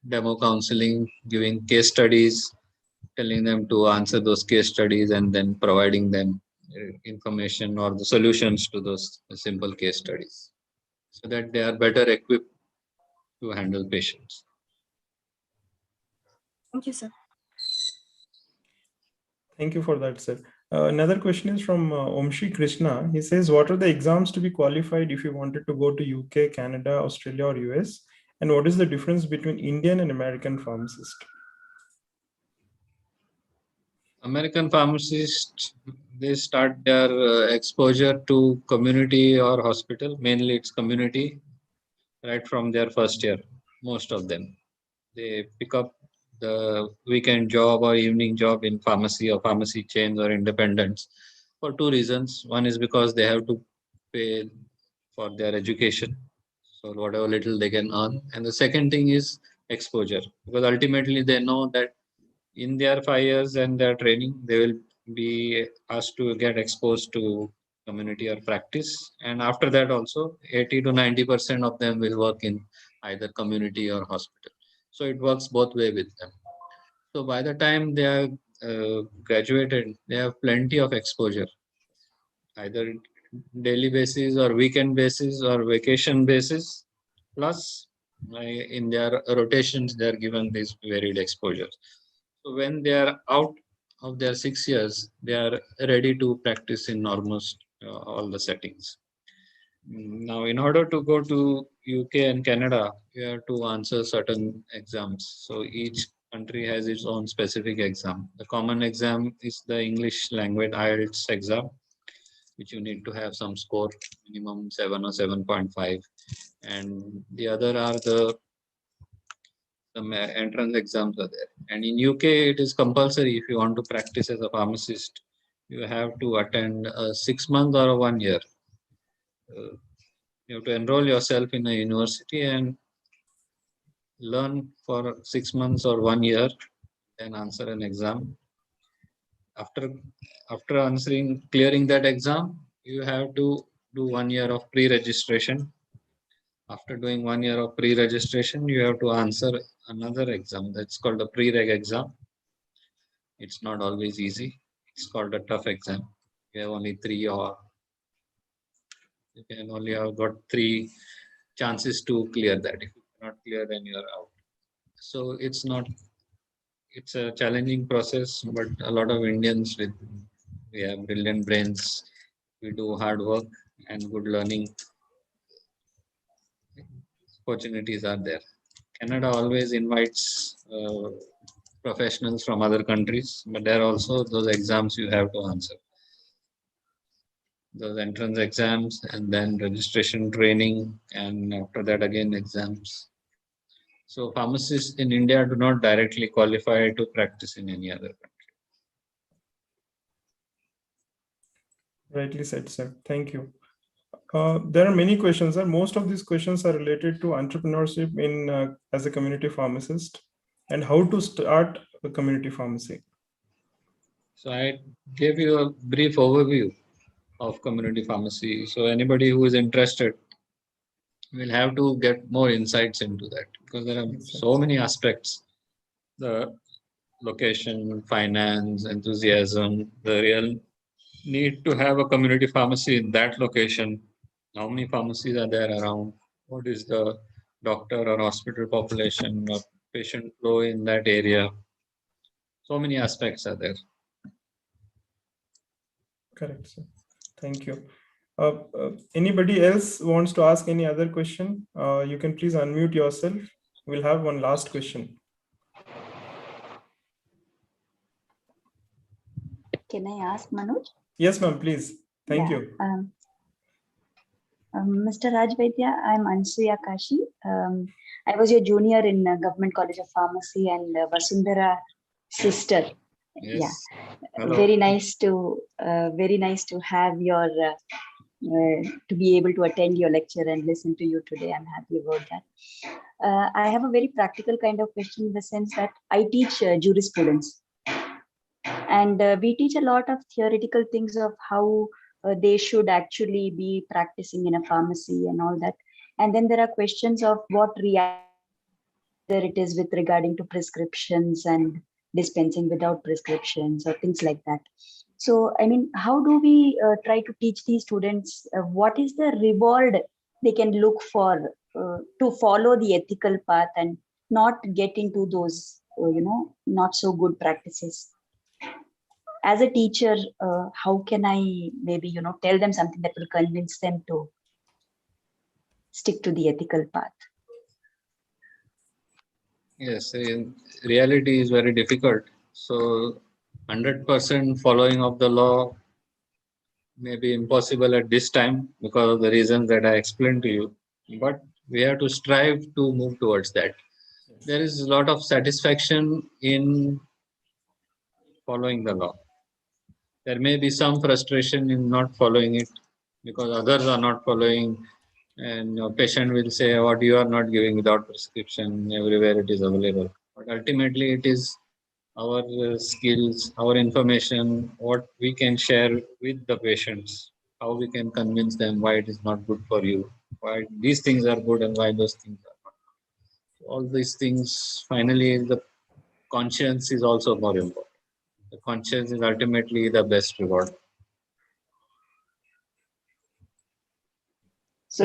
demo counseling, giving case studies, telling them to answer those case studies, and then providing them information or the solutions to those simple case studies, so that they are better equipped to handle patients. Thank you, sir. Thank you for that, sir. Another question is from Omshi Krishna. He says, what are the exams to be qualified if you wanted to go to UK, Canada, Australia, or US? And what is the difference between Indian and American pharmacist? American pharmacists, they start their exposure to community or hospital. Mainly it's community right from their first year, most of them. They pick up the weekend job or evening job in pharmacy or pharmacy chains or independents for two reasons. One is because they have to pay for their education, so whatever little they can earn. And the second thing is exposure, because ultimately they know that in their 5 years and their training, they will be asked to get exposed to community or practice. And after that also 80 to 90% of them will work in either community or hospital. So it works both way with them. So by the time they are graduated, they have plenty of exposure, either daily basis or weekend basis or vacation basis. Plus, in their rotations, they are given these varied exposures. So when they are out of their 6 years, they are ready to practice in almost all the settings. Now, in order to go to UK and Canada, you have to answer certain exams. So each country has its own specific exam. The common exam is the English language IELTS exam, which you need to have some score, minimum 7 or 7.5. And the other are the some entrance exams are there. And in UK, it is compulsory if you want to practice as a pharmacist, you have to attend a 6 month or a 1 year. You have to enroll yourself in a university and learn for 6 months or 1 year, then answer an exam. After answering clearing that exam, you have to do 1 year of pre-registration. After doing 1 year of pre-registration, you have to answer another exam that's called a pre-reg exam. It's not always easy. It's called a tough exam. You have only three, or you can only have got 3 chances to clear that. If you cannot clear, then you are out. So it's a challenging process, but a lot of Indians we have brilliant brains. We do hard work and good learning. Opportunities are there. Canada always invites professionals from other countries, but there are also those exams you have to answer. Those entrance exams and then registration training, and after that again exams. So pharmacists in India do not directly qualify to practice in any other country. Rightly said, sir. Thank you. There are many questions, sir. Most of these questions are related to entrepreneurship in as a community pharmacist and how to start a community pharmacy. So I gave you a brief overview. of community pharmacy. So anybody who is interested will have to get more insights into that, because there are so many aspects: the location, finance, enthusiasm, the real need to have a community pharmacy in that location. How many pharmacies are there around? What is the doctor or hospital population or patient flow in that area? So many aspects are there. Correct, sir. Thank you. Anybody else wants to ask any other question? You can please unmute yourself. We'll have one last question. Can I ask, Manoj? Yes, ma'am, please. Thank you. Mr. Raj Vaidya, I'm Ansuya Kashi. I was your junior in Government College of Pharmacy and Vasundhara sister. Yes. Yeah, Hello. very nice to have your to be able to attend your lecture and listen to you today. I'm happy about that. I have a very practical kind of question in the sense that I teach jurisprudence, and we teach a lot of theoretical things of how they should actually be practicing in a pharmacy and all that. And then there are questions of what reality, whether it is with regarding to prescriptions and dispensing without prescriptions or things like that. So, I mean, how do we try to teach these students what is the reward they can look for to follow the ethical path and not get into those, not so good practices? As a teacher, how can I maybe, tell them something that will convince them to stick to the ethical path? Yes, in reality is very difficult. So 100% following of the law may be impossible at this time because of the reasons that I explained to you. But we have to strive to move towards that. There is a lot of satisfaction in following the law. There may be some frustration in not following it because others are not following, and your patient will say what you are not giving without prescription, everywhere it is available. But ultimately it is our skills, our information, what we can share with the patients, how we can convince them why it is not good for you, why these things are good and why those things are not. All these things, finally, the conscience is also more important. The conscience is ultimately the best reward. So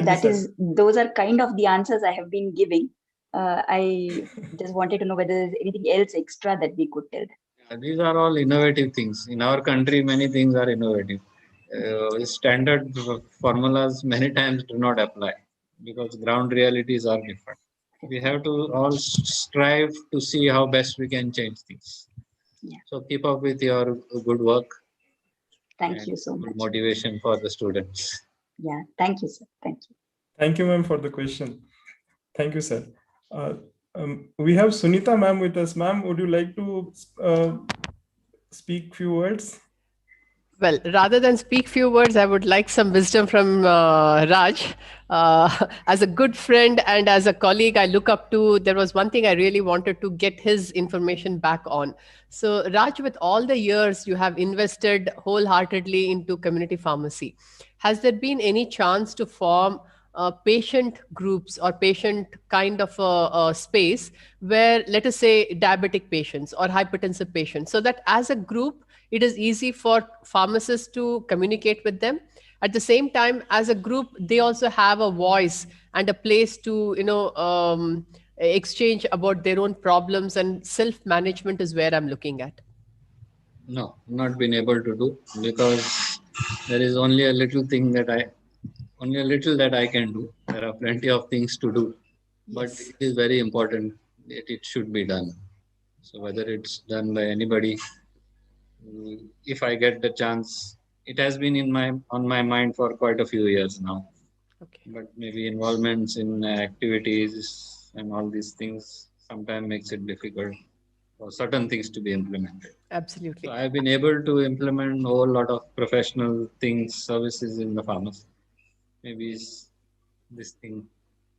those are kind of the answers I have been giving. I just wanted to know whether there's anything else extra that we could tell them. These are all innovative things. In our country, many things are innovative. Standard formulas many times do not apply because ground realities are different. We have to all strive to see how best we can change things. Yeah. So keep up with your good work. Thank you so much. Motivation for the students. Yeah, thank you, sir. Thank you. Thank you, ma'am, for the question. Thank you, sir. We have Sunita ma'am with us. Ma'am, would you like to speak few words? Well, rather than speak few words, I would like some wisdom from Raj. As a good friend and as a colleague I look up to, there was one thing I really wanted to get his information back on. So Raj, with all the years you have invested wholeheartedly into community pharmacy, has there been any chance to form patient groups or patient kind of a space where, let us say, diabetic patients or hypertensive patients, so that as a group, it is easy for pharmacists to communicate with them? At the same time, as a group, they also have a voice and a place to, exchange about their own problems, and self-management is where I'm looking at. No, not been able to do because there is only a little that I can do. There are plenty of things to do, but it is very important that it should be done. So whether it's done by anybody, if I get the chance, it has been on my mind for quite a few years now. Okay. But maybe involvements in activities and all these things sometimes makes it difficult for certain things to be implemented. Absolutely. So I've been able to implement a whole lot of professional things, services in the pharmacy. Maybe this thing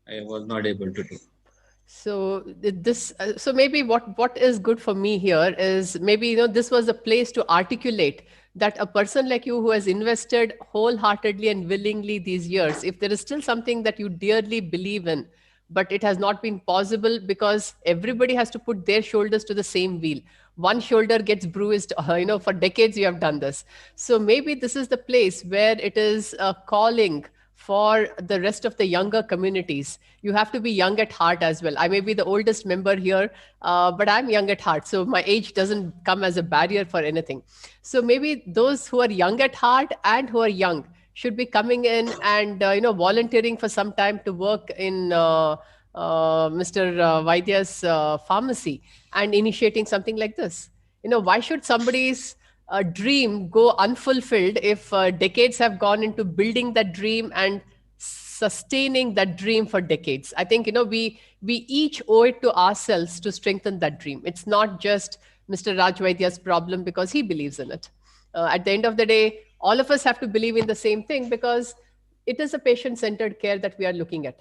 I was not able to do. So so maybe what is good for me here is maybe this was a place to articulate that a person like you who has invested wholeheartedly and willingly these years, if there is still something that you dearly believe in, but it has not been possible because everybody has to put their shoulders to the same wheel. One shoulder gets bruised, for decades you have done this. So maybe this is the place where it is a calling for the rest of the younger communities. You have to be young at heart as well. I may be the oldest member here, but I'm young at heart. So my age doesn't come as a barrier for anything. So maybe those who are young at heart and who are young should be coming in and volunteering for some time to work in Mr. Vaidya's pharmacy and initiating something like this. Why should somebody's dream go unfulfilled if decades have gone into building that dream and sustaining that dream for decades? I think we each owe it to ourselves to strengthen that dream. It's not just Mr. Raj Vaidya's problem because he believes in it. At the end of the day, all of us have to believe in the same thing because it is a patient-centered care that we are looking at.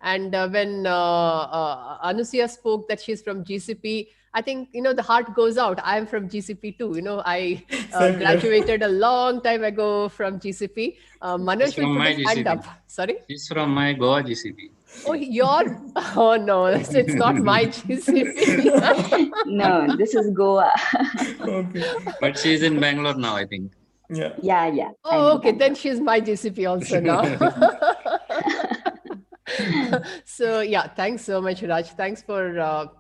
And when Anusia spoke that she's from GCP, I think, the heart goes out. I am from GCP too. I Same here. graduated a long time ago from GCP. Manoj will from put my his hand GCP. up. Sorry? He's from my Goa GCP. Oh, oh no, it's not my GCP. No, this is Goa. Okay. But she's in Bangalore now, I think. Yeah. Yeah. Oh, okay. Then she's my GCP also now. So yeah, thanks so much, Raj. Thanks for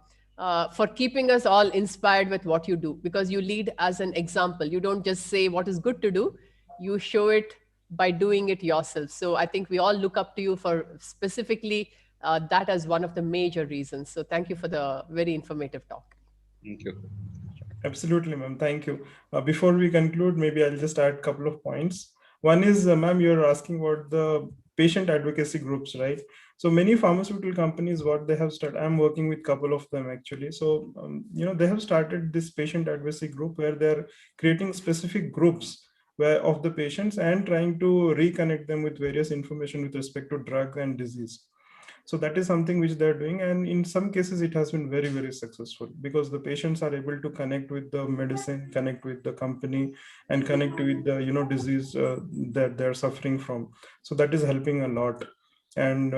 keeping us all inspired with what you do, because you lead as an example. You don't just say what is good to do, you show it by doing it yourself. So I think we all look up to you for specifically that as one of the major reasons. So thank you for the very informative talk. Thank you. Absolutely, ma'am. Thank you. Before we conclude, maybe I'll just add a couple of points. One is, ma'am, you're asking about the patient advocacy groups, right? So many pharmaceutical companies, what they have started, I'm working with a couple of them actually. So, they have started this patient advocacy group where they're creating specific groups of the patients and trying to reconnect them with various information with respect to drug and disease. So that is something which they're doing, and in some cases it has been very, very successful because the patients are able to connect with the medicine, connect with the company, and connect with the disease that they're suffering from. So that is helping a lot. And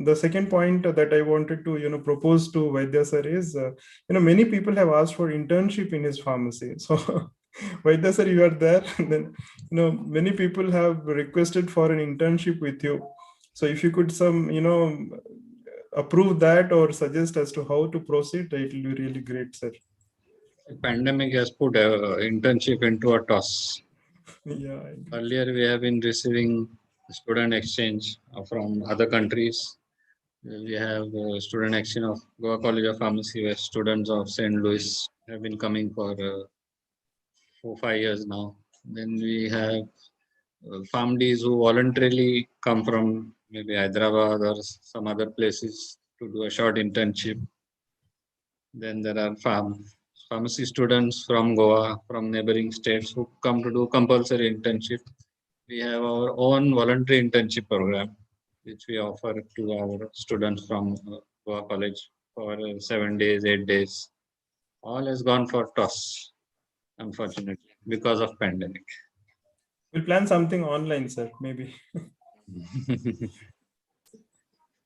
the second point that I wanted to propose to Vaidya sir is many people have asked for internship in his pharmacy. So Vaidya sir, you are there. Then many people have requested for an internship with you. So if you could approve that or suggest as to how to proceed, it will be really great, sir. The pandemic has put internship into a toss. Yeah. Earlier, we have been receiving student exchange from other countries. We have student exchange of Goa College of Pharmacy, where students of St. Louis have been coming for 4-5 years now. Then we have PharmDs who voluntarily come from maybe Hyderabad or some other places to do a short internship. Then there are pharmacy students from Goa, from neighboring states who come to do compulsory internship. We have our own voluntary internship program, which we offer to our students from Goa College for 7 days, 8 days. All has gone for toss, unfortunately, because of pandemic. We'll plan something online, sir, maybe.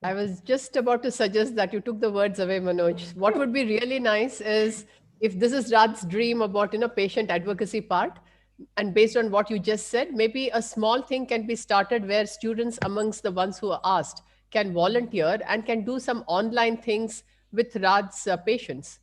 I was just about to suggest that you took the words away, Manoj. What would be really nice is if this is Raj's dream about patient advocacy part, and based on what you just said, maybe a small thing can be started where students amongst the ones who are asked can volunteer and can do some online things with Raj's patients.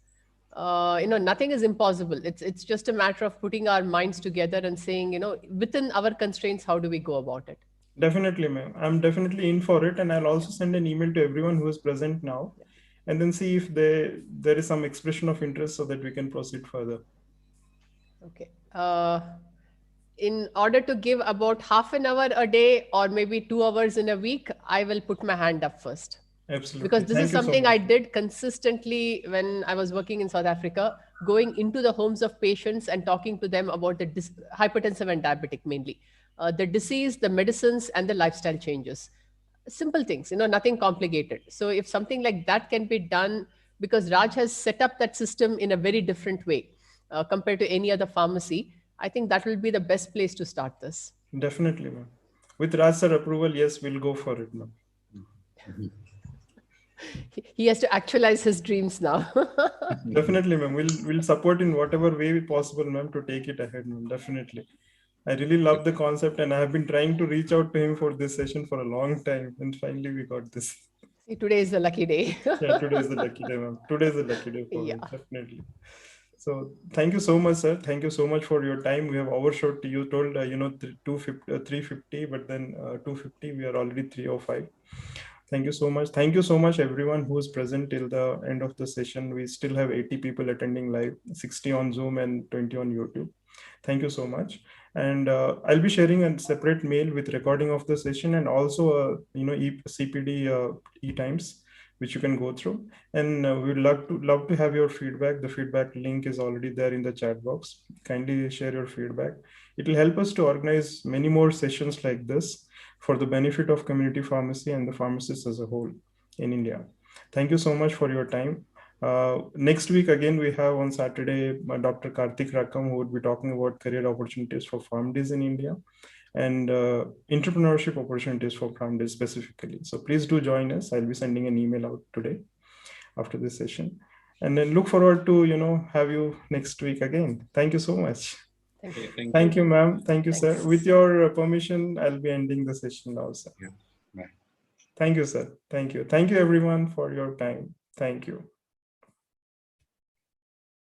Nothing is impossible. It's just a matter of putting our minds together and saying, within our constraints, how do we go about it? Definitely, ma'am. I'm definitely in for it, and I'll also send an email to everyone who is present now, and then see if there is some expression of interest so that we can proceed further. Okay. In order to give about half an hour a day or maybe 2 hours in a week, I will put my hand up first. Absolutely. Because this is something I did consistently when I was working in South Africa, going into the homes of patients and talking to them about the hypertensive and diabetic mainly, the disease, the medicines, and the lifestyle changes. Simple things, nothing complicated. So if something like that can be done, because Raj has set up that system in a very different way compared to any other pharmacy, I think that will be the best place to start this. Definitely, ma'am. With Raj sir approval, yes, we'll go for it, ma'am. He has to actualize his dreams now. Definitely, ma'am. We'll support in whatever way possible, ma'am, to take it ahead, ma'am. Definitely. I really love the concept, and I have been trying to reach out to him for this session for a long time, and finally we got this. See, today is the lucky day. Yeah, today is the lucky day, ma'am. Today is the lucky day for me, Yeah. definitely. So thank you so much, sir. Thank you so much for your time. We have overshot. You told 250, 350, but then 250. We are already 305. Thank you so much. Thank you so much, everyone who is present till the end of the session. We still have 80 people attending live, 60 on Zoom and 20 on YouTube. Thank you so much. And I'll be sharing a separate mail with recording of the session and also CPD e-times, which you can go through. And we'd love to have your feedback. The feedback link is already there in the chat box. Kindly share your feedback. It will help us to organize many more sessions like this for the benefit of community pharmacy and the pharmacists as a whole in India. Thank you so much for your time. Next week, again, we have on Saturday, Dr. Karthik Rakam, who would be talking about career opportunities for pharmacists in India and entrepreneurship opportunities for pharmacists specifically. So please do join us. I'll be sending an email out today after this session. And then look forward to, have you next week again. Thank you so much. Thank you. Thank you, ma'am. Thank you, Thanks. sir. With your permission, I'll be ending the session now, sir. Yeah. Bye. Thank you, sir. Thank you. Thank you, everyone, for your time. Thank you.